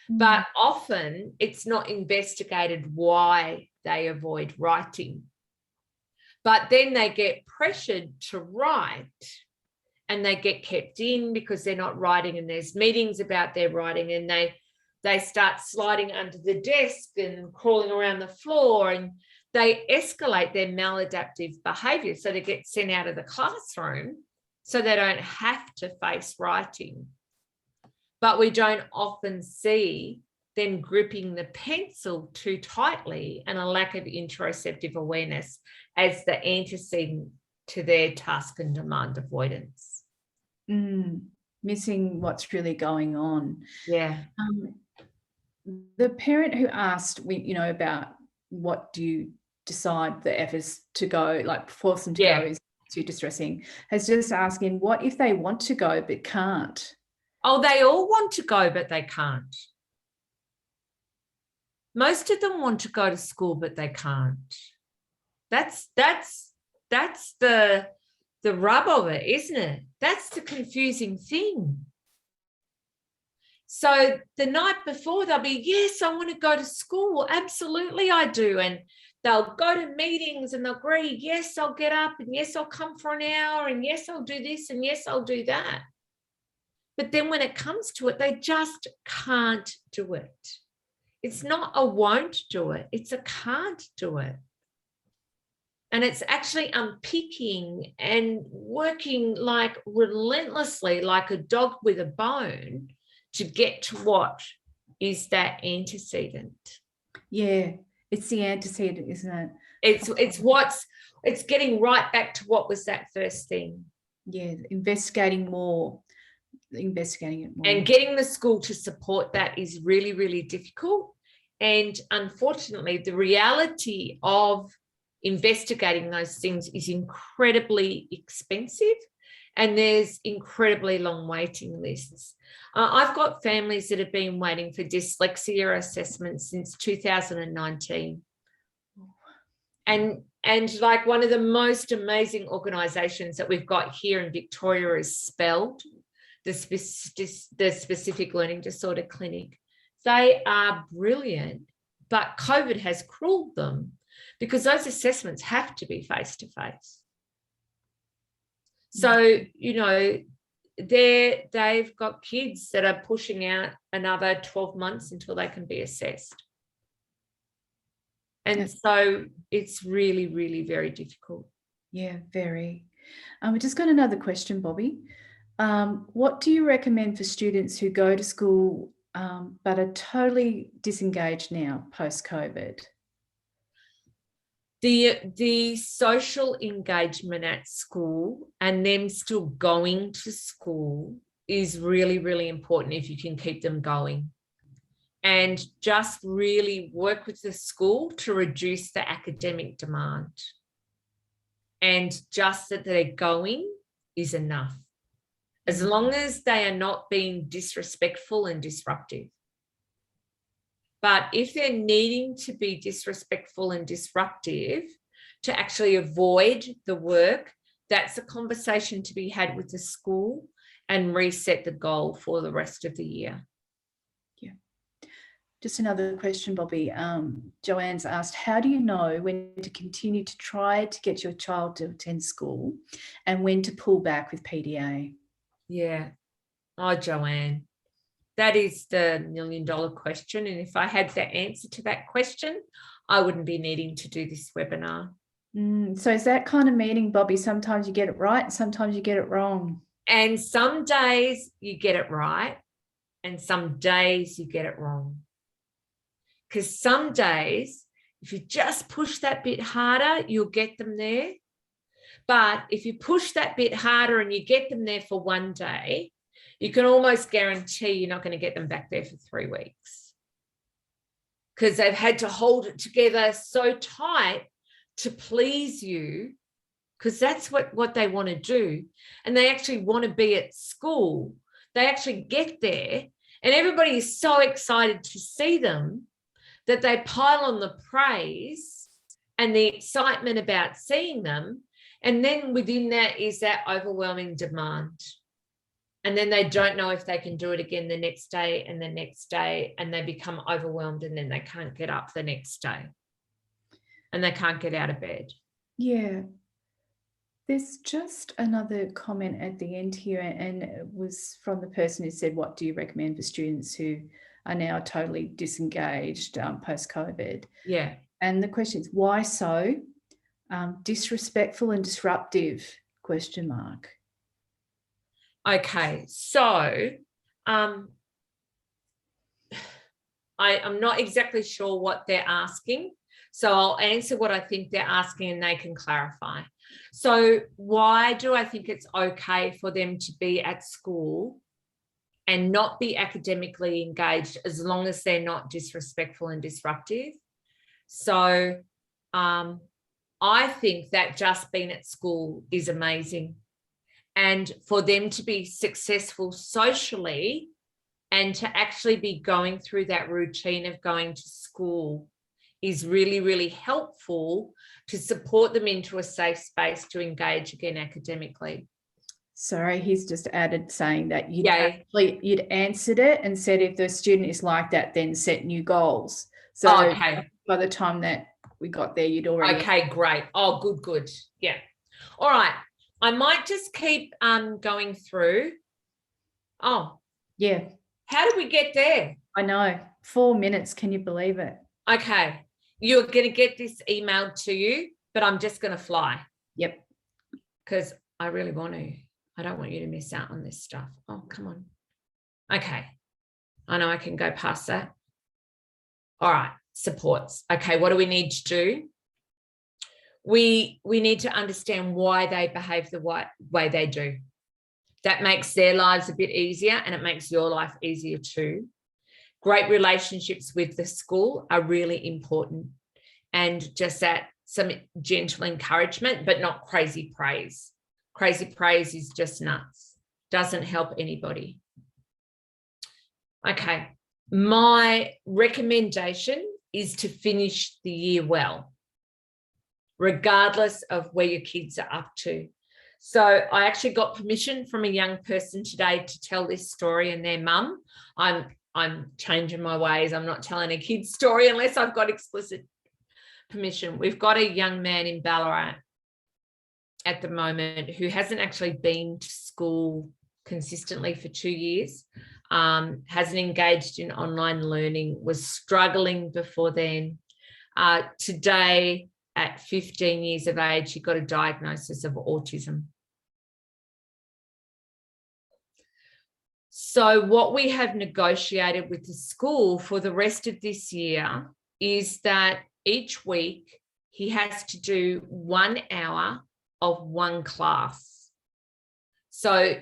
But often it's not investigated why they avoid writing. But then they get pressured to write, and they get kept in because they're not writing, and there's meetings about their writing, and they start sliding under the desk and crawling around the floor, and they escalate their maladaptive behaviour. So they get sent out of the classroom so they don't have to face writing. But we don't often see them gripping the pencil too tightly and a lack of interoceptive awareness as the antecedent to their task and demand avoidance. Missing what's really going on. Yeah. The parent who asked, about what do you decide the efforts to go, like force them to go is too distressing, has just asking, what if they want to go but can't? Oh, they all want to go, but they can't. Most of them want to go to school, but they can't. That's the rub of it, isn't it? That's the confusing thing. So the night before, they'll be, yes, I want to go to school. Absolutely, I do. And they'll go to meetings and they'll agree, yes, I'll get up, and yes, I'll come for an hour, and yes, I'll do this, and yes, I'll do that. But then when it comes to it, they just can't do it. It's not a won't do it, it's a can't do it. And it's actually unpicking and working like relentlessly, like a dog with a bone, to get to what is that antecedent. Yeah, it's the antecedent, isn't it? It's getting right back to what was that first thing. Yeah, investigating it more. And getting the school to support that is really, really difficult. And unfortunately, the reality of investigating those things is incredibly expensive, and there's incredibly long waiting lists. I've got families that have been waiting for dyslexia assessments since 2019. And like one of the most amazing organisations that we've got here in Victoria is Spelled, the Specific Learning Disorder Clinic. They are brilliant, but COVID has cruelled them because those assessments have to be face-to-face. So, they've got kids that are pushing out another 12 months until they can be assessed. And so it's really, really very difficult. Yeah, very. We just got another question, Bobbi. What do you recommend for students who go to school but are totally disengaged now post-COVID? The social engagement at school and them still going to school is really, really important if you can keep them going. And just really work with the school to reduce the academic demand. And just that they're going is enough. As long as they are not being disrespectful and disruptive. But if they're needing to be disrespectful and disruptive to actually avoid the work, that's a conversation to be had with the school and reset the goal for the rest of the year. Yeah. Just another question, Bobbi. Joanne's asked, how do you know when to continue to try to get your child to attend school and when to pull back with PDA? Yeah. Oh, Joanne, that is the $1 million question. And if I had the answer to that question, I wouldn't be needing to do this webinar. So is that kind of meaning, Bobbi, sometimes you get it right and sometimes you get it wrong? And some days you get it right and some days you get it wrong. Because some days, if you just push that bit harder, you'll get them there. But if you push that bit harder and you get them there for one day, you can almost guarantee you're not going to get them back there for 3 weeks. Because they've had to hold it together so tight to please you, because that's what they want to do. And they actually want to be at school. They actually get there and everybody is so excited to see them that they pile on the praise and the excitement about seeing them. And then within that is that overwhelming demand. and then they don't know if they can do it again the next day and the next day, and they become overwhelmed, and then they can't get up the next day and they can't get out of bed. Yeah. There's just another comment at the end here, and it was from the person who said, what do you recommend for students who are now totally disengaged post-COVID? Yeah. And the question is, why so disrespectful and disruptive, ? Okay, so I'm not exactly sure what they're asking. So I'll answer what I think they're asking and they can clarify. So why do I think it's okay for them to be at school and not be academically engaged as long as they're not disrespectful and disruptive? So I think that just being at school is amazing. And for them to be successful socially and to actually be going through that routine of going to school is really, really helpful to support them into a safe space to engage again academically. Sorry, he's just added saying that you'd answered it and said if the student is like that, then set new goals. So by the time that we got there, you'd already... Okay, great. Oh, good. Yeah. All right. I might just keep going through. Oh. Yeah. How did we get there? I know. 4 minutes. Can you believe it? Okay. You're going to get this emailed to you, but I'm just going to fly. Yep. Because I really want to. I don't want you to miss out on this stuff. Oh, come on. Okay. I know I can go past that. All right. Supports. Okay. What do we need to do? We need to understand why they behave the way they do. That makes their lives a bit easier, and it makes your life easier too. Great relationships with the school are really important, and just that some gentle encouragement, but not crazy praise. Crazy praise is just nuts. Doesn't help anybody. Okay. My recommendation is to finish the year well, regardless of where your kids are up to. So I actually got permission from a young person today to tell this story and their mum. I'm changing my ways. I'm not telling a kid's story unless I've got explicit permission. We've got a young man in Ballarat at the moment who hasn't actually been to school consistently for 2 years, hasn't engaged in online learning, was struggling before then. Today, at 15 years of age, he got a diagnosis of autism. So what we have negotiated with the school for the rest of this year is that each week he has to do 1 hour of one class. So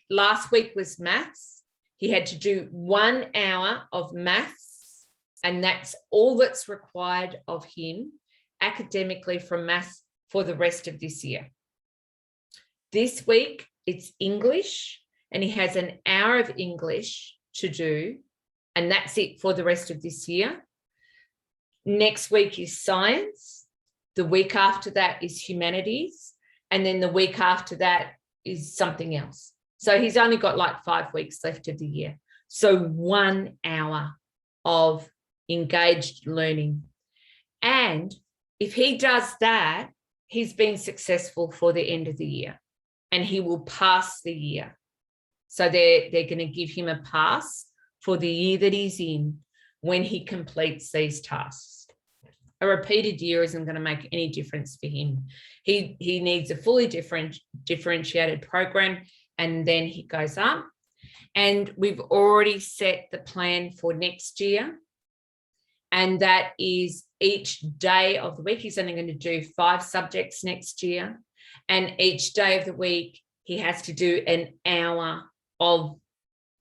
last week was maths. He had to do 1 hour of maths, and that's all that's required of him academically from maths for the rest of this year. This week it's English, and he has an hour of English to do, and that's it for the rest of this year. Next week is science. The week after that is humanities. And then the week after that is something else. So he's only got like 5 weeks left of the year. So 1 hour of engaged learning. And if he does that, he's been successful for the end of the year, and he will pass the year. So they're going to give him a pass for the year that he's in when he completes these tasks. A repeated year isn't going to make any difference for him. He needs a fully differentiated program, and then he goes up. And we've already set the plan for next year. And that is each day of the week, he's only going to do 5 subjects next year. And each day of the week, he has to do an hour of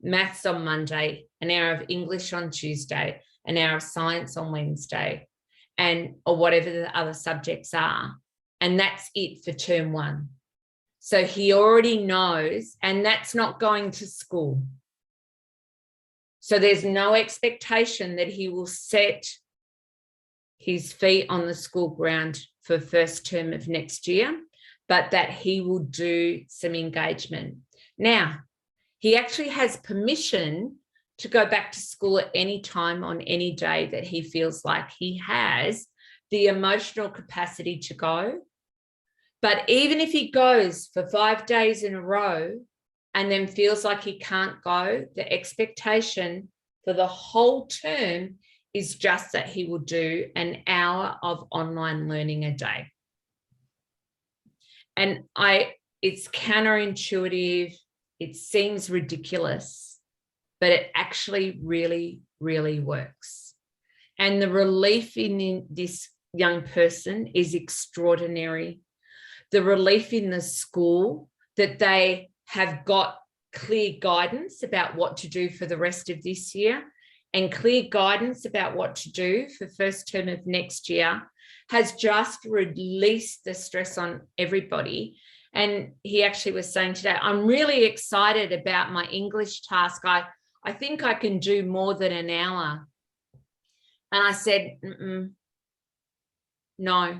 maths on Monday, an hour of English on Tuesday, an hour of science on Wednesday, or whatever the other subjects are. And that's it for term 1. So he already knows, and that's not going to school. So there's no expectation that he will set his feet on the school ground for first term of next year, but that he will do some engagement. Now, he actually has permission to go back to school at any time on any day that he feels like he has the emotional capacity to go. But even if he goes for 5 days in a row and then feels like he can't go, the expectation for the whole term is just that he will do an hour of online learning a day. And it's counterintuitive. It seems ridiculous, but it actually really, really works. And the relief in this young person is extraordinary. The relief in the school that they have got clear guidance about what to do for the rest of this year and clear guidance about what to do for first term of next year has just released the stress on everybody. And he actually was saying today, I'm really excited about my English task. I think I can do more than an hour. And I said, no,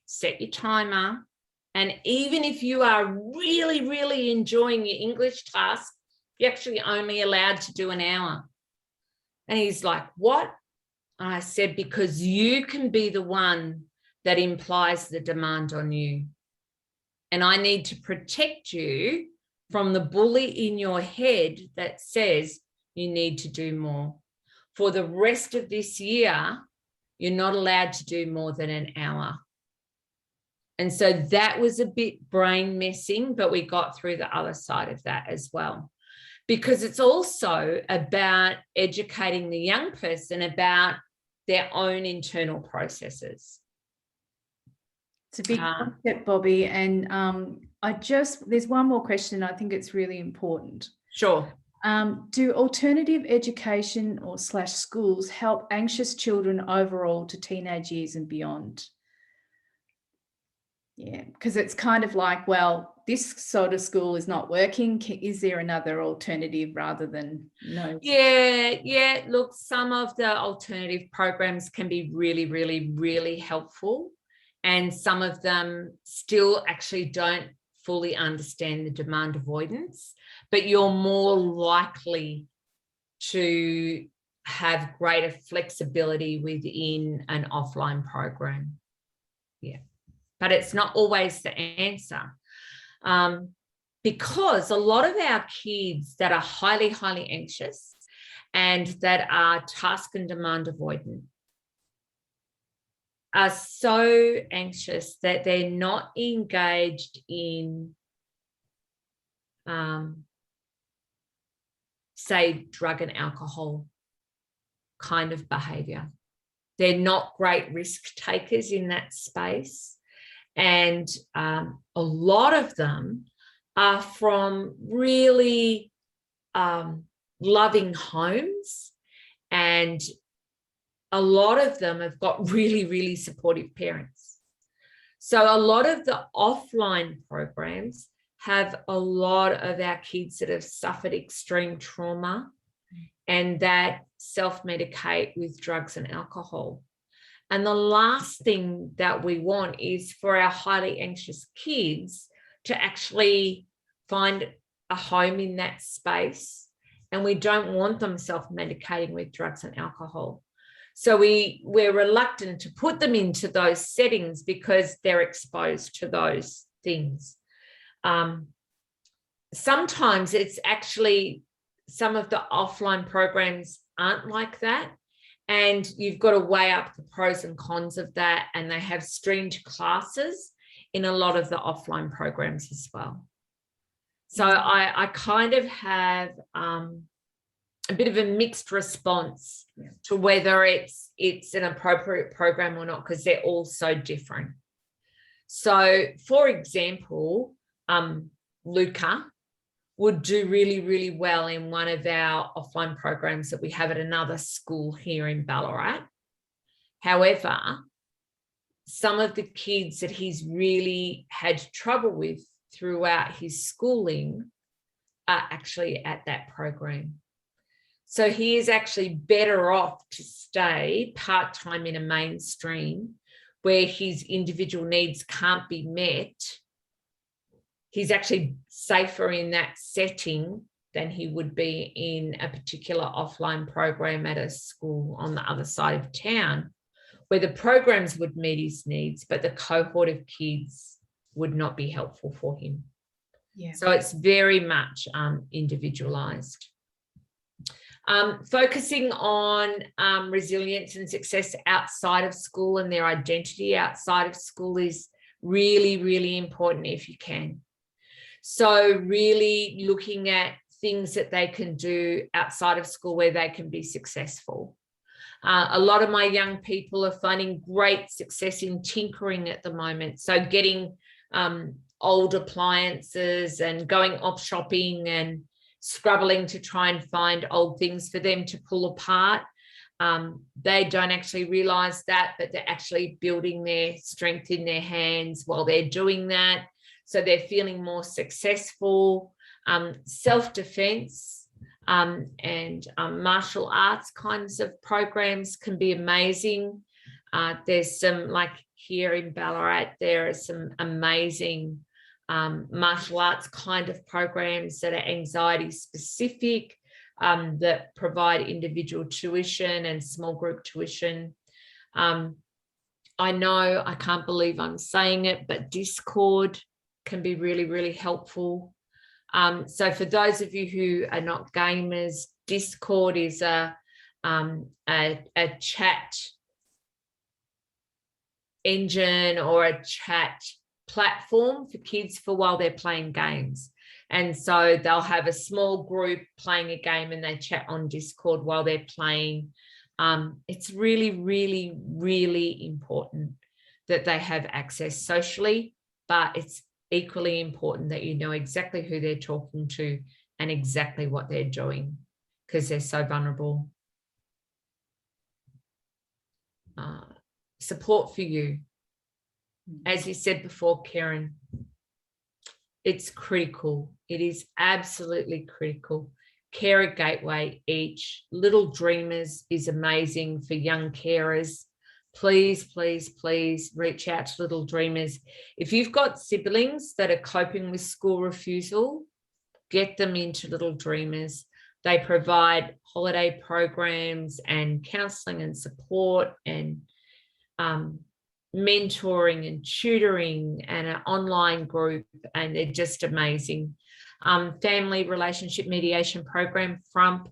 set your timer. And even if you are really, really enjoying your English task, you're actually only allowed to do an hour. And he's like, what? And I said, because you can be the one that implies the demand on you. And I need to protect you from the bully in your head that says you need to do more. For the rest of this year, you're not allowed to do more than an hour. And so that was a bit brain messing, but we got through the other side of that as well. Because it's also about educating the young person about their own internal processes. It's a big concept, Bobbi. And there's one more question. I think it's really important. Sure. Do alternative education or / schools help anxious children overall to teenage years and beyond? Yeah, because it's kind of like, well, this sort of school is not working. Is there another alternative rather than no? Yeah. Look, some of the alternative programs can be really, really, really helpful. And some of them still actually don't fully understand the demand avoidance, but you're more likely to have greater flexibility within an offline program. Yeah. But it's not always the answer. Because a lot of our kids that are highly, highly anxious and that are task and demand avoidant are so anxious that they're not engaged in, say, drug and alcohol kind of behaviour. They're not great risk takers in that space. And a lot of them are from really loving homes, and a lot of them have got really, really supportive parents. So a lot of the offline programs have a lot of our kids that have suffered extreme trauma and that self-medicate with drugs and alcohol. And the last thing that we want is for our highly anxious kids to actually find a home in that space. And we don't want them self-medicating with drugs and alcohol. So we're reluctant to put them into those settings because they're exposed to those things. Sometimes it's actually some of the offline programs aren't like that. And you've got to weigh up the pros and cons of that. And they have streamed classes in a lot of the offline programs as well. So I kind of have a bit of a mixed response to whether it's an appropriate program or not, because they're all so different. So, for example, Luca would do really, really well in one of our offline programs that we have at another school here in Ballarat. However, some of the kids that he's really had trouble with throughout his schooling are actually at that program. So he is actually better off to stay part-time in a mainstream where his individual needs can't be met he's actually safer in that setting than he would be in a particular offline program at a school on the other side of town, where the programs would meet his needs, but the cohort of kids would not be helpful for him. Yeah. So it's very much individualized. Focusing on resilience and success outside of school and their identity outside of school is really, really important if you can. So really looking at things that they can do outside of school where they can be successful. A lot of my young people are finding great success in tinkering at the moment. So getting old appliances and going off shopping and scrubbling to try and find old things for them to pull apart. They don't actually realize that, but they're actually building their strength in their hands while they're doing that. So they're feeling more successful. Self-defense and martial arts kinds of programs can be amazing. There's some, like here in Ballarat, there are some amazing martial arts kind of programs that are anxiety specific, that provide individual tuition and small group tuition. I know, I can't believe I'm saying it, but Discord can be really, really helpful. So for those of you who are not gamers, Discord is a chat engine or a chat platform for kids for while they're playing games. And so they'll have a small group playing a game and they chat on Discord while they're playing. It's really, really, really important that they have access socially, but it's equally important that you know exactly who they're talking to and exactly what they're doing, because they're so vulnerable. Support for you. As you said before, Karen, it's critical. It is absolutely critical. Carer Gateway each. Little Dreamers is amazing for young carers. Please, please, please reach out to Little Dreamers. If you've got siblings that are coping with school refusal, get them into Little Dreamers. They provide holiday programs and counselling and support and mentoring and tutoring and an online group, and they're just amazing. Family Relationship Mediation Program, FRUMP,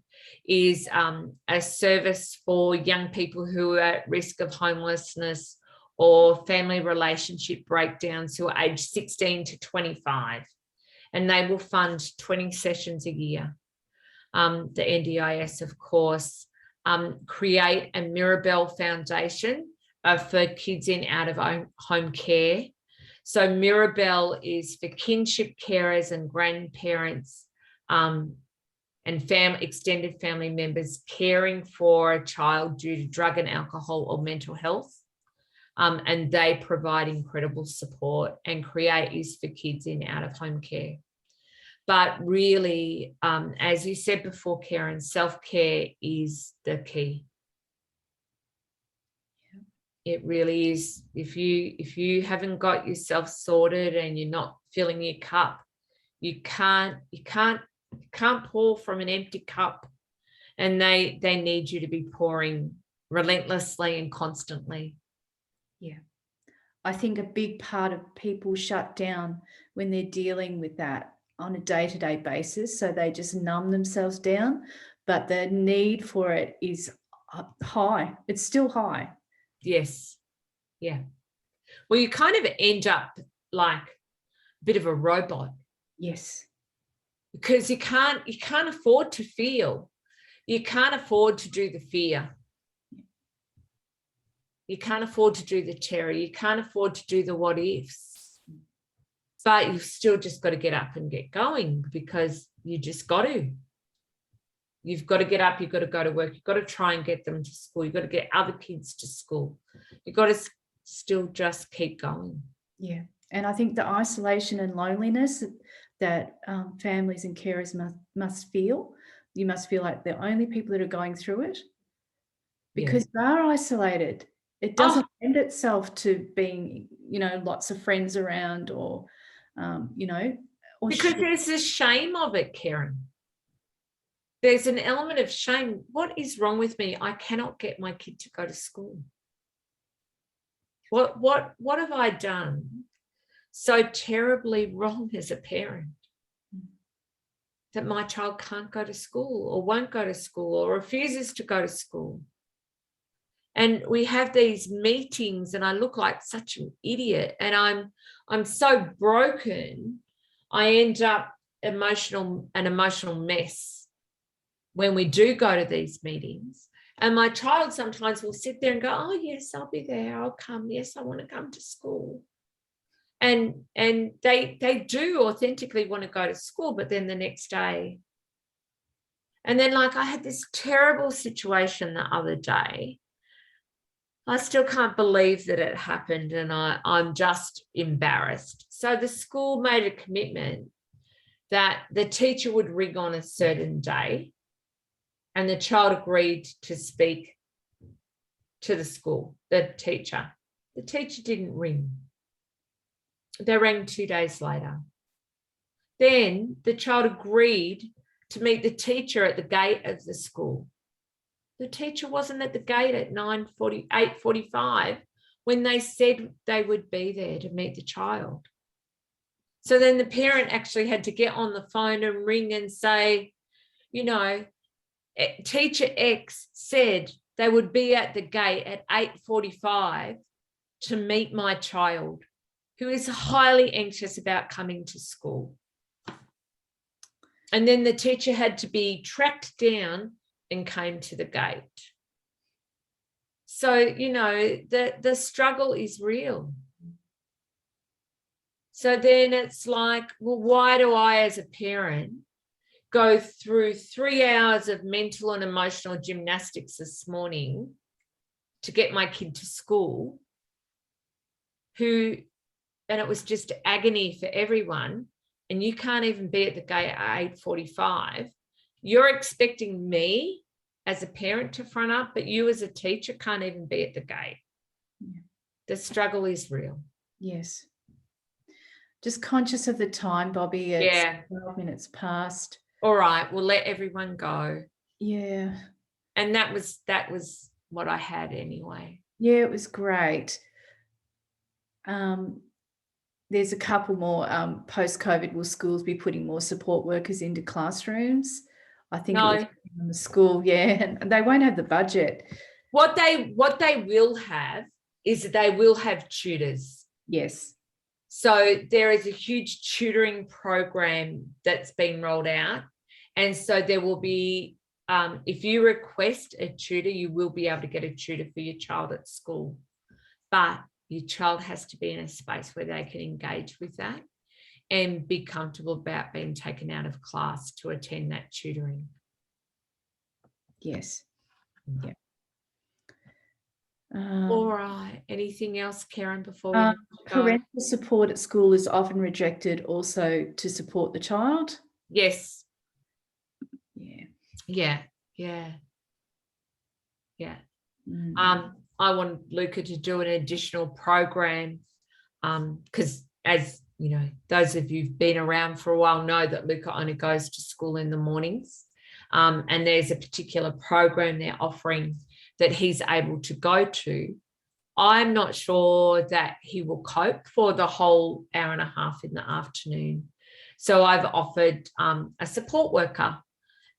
is a service for young people who are at risk of homelessness or family relationship breakdowns who are aged 16 to 25, and they will fund 20 sessions a year. The NDIS, of course, create a Mirabelle Foundation for kids in out-of-home care. So Mirabelle is for kinship carers and grandparents and extended family members caring for a child due to drug and alcohol or mental health. And they provide incredible support, and Create is for kids in out-of-home care. But really, as you said before, Karen, self-care is the key. It really is. If you haven't got yourself sorted and you're not filling your cup, you can't pour from an empty cup, and they need you to be pouring relentlessly and constantly. Yeah. I think a big part of people shut down when they're dealing with that on a day-to-day basis. So they just numb themselves down, but the need for it is high. It's still high. Yes. Yeah. Well, you kind of end up like a bit of a robot. Yes. Because you can't afford to feel. You can't afford to do the fear. You can't afford to do the terror. You can't afford to do the what ifs. But you've still just got to get up and get going, because you just got to. You've got to get up, you've got to go to work, you've got to try and get them to school, you've got to get other kids to school. You've got to still just keep going. Yeah. And I think the isolation and loneliness that families and carers must feel, you must feel like the only people that are going through it, because you are isolated. It doesn't lend itself to being, lots of friends around, or, Because there's a shame of it, Karen. There's an element of shame. What is wrong with me? I cannot get my kid to go to school. What have I done so terribly wrong as a parent that my child can't go to school or won't go to school or refuses to go to school? And we have these meetings and I look like such an idiot and I'm so broken. I end up an emotional mess when we do go to these meetings. And my child sometimes will sit there and go, oh, yes, I'll be there. I'll come. Yes, I want to come to school. And they do authentically want to go to school, but then the next day. And then like I had this terrible situation the other day. I still can't believe that it happened and I'm just embarrassed. So the school made a commitment that the teacher would ring on a certain day and the child agreed to speak to the school, the teacher. The teacher didn't ring. They rang 2 days later. Then the child agreed to meet the teacher at the gate of the school. The teacher wasn't at the gate at 8:45 when they said they would be there to meet the child. So then the parent actually had to get on the phone and ring and say, you know, teacher X said they would be at the gate at 8:45 to meet my child, who is highly anxious about coming to school. And then the teacher had to be tracked down and came to the gate. So, you know, the struggle is real. So then it's like, well, why do I as a parent go through 3 hours of mental and emotional gymnastics this morning to get my kid to school, and it was just agony for everyone, and you can't even be at the gate at 8:45. You're expecting me as a parent to front up, but you as a teacher can't even be at the gate. Yeah. The struggle is real. Yes. Just conscious of the time, Bobbi. It's 12 minutes past. All right, we'll let everyone go. Yeah. And that was what I had anyway. Yeah, it was great. There's a couple more post-COVID. Will schools be putting more support workers into classrooms? I think no. It was in the school, yeah, and they won't have the budget. What they will have is they will have tutors. Yes. So there is a huge tutoring program that's been rolled out. And so there will be, if you request a tutor, you will be able to get a tutor for your child at school. But your child has to be in a space where they can engage with that and be comfortable about being taken out of class to attend that tutoring. Yes. Yeah. All right. Anything else, Karen, before we parental support at school is often rejected also to support the child? Yes. Yeah. Yeah. Yeah. Yeah. Mm. I want Luca to do an additional program because as you know, those of you who've been around for a while know that Luca only goes to school in the mornings. And there's a particular program they're offering that he's able to go to. I'm not sure that he will cope for the whole hour and a half in the afternoon. So I've offered a support worker,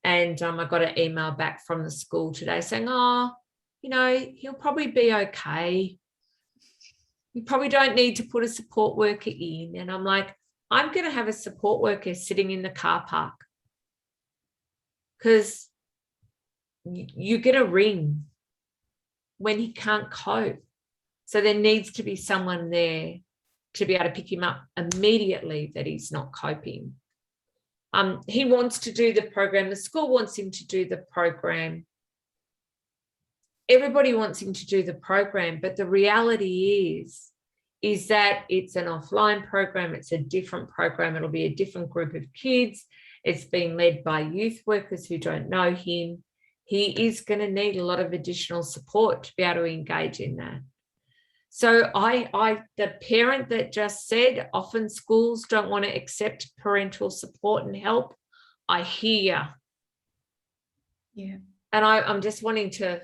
and I got an email back from the school today saying, oh, you know, he'll probably be okay. You probably don't need to put a support worker in. And I'm like, I'm going to have a support worker sitting in the car park because you're going to ring when he can't cope. So there needs to be someone there to be able to pick him up immediately that he's not coping. He wants to do the program. The school wants him to do the program. Everybody wants him to do the program, but the reality is that it's an offline program. It's a different program. It'll be a different group of kids. It's being led by youth workers who don't know him. He is going to need a lot of additional support to be able to engage in that. So the parent that just said, often schools don't want to accept parental support and help. I hear. Yeah. And I'm just wanting to,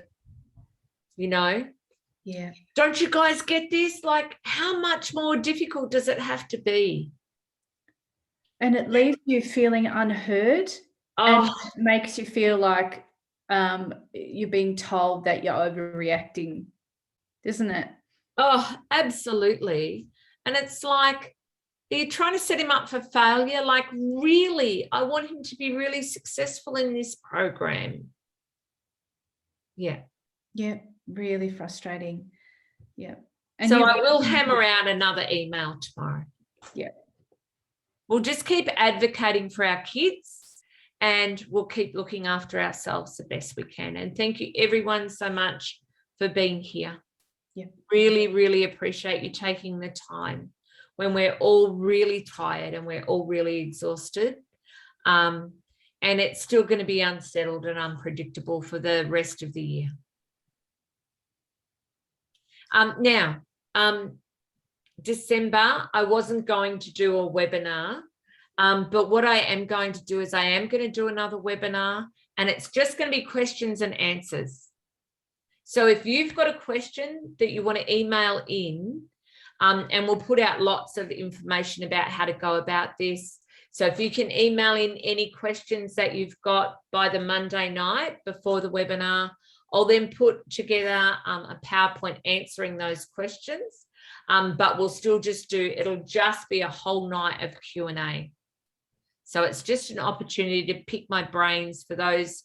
Yeah. don't you guys get this? Like, how much more difficult does it have to be? And it leaves you feeling unheard and makes you feel like you're being told that you're overreacting, doesn't it? Oh, absolutely. And it's like, you're trying to set him up for failure. Like, really, I want him to be really successful in this program. Yeah. Yeah, really frustrating. Yeah. And so I will hammer out another email tomorrow. Yeah. We'll just keep advocating for our kids, and we'll keep looking after ourselves the best we can. And thank you everyone so much for being here. Yeah. Really, really appreciate you taking the time when we're all really tired and we're all really exhausted. And it's still going to be unsettled and unpredictable for the rest of the year. Now, December, I wasn't going to do a webinar, but what I am going to do is I am going to do another webinar, and it's just going to be questions and answers. So if you've got a question that you want to email in, and we'll put out lots of information about how to go about this. So if you can email in any questions that you've got by the Monday night before the webinar, I'll then put together a PowerPoint answering those questions, but we'll still it'll just be a whole night of Q&A. So it's just an opportunity to pick my brains for those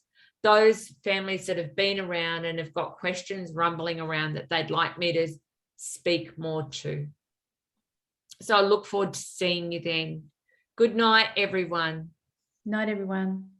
families that have been around and have got questions rumbling around that they'd like me to speak more to. So I look forward to seeing you then. Good night, everyone. Night, everyone.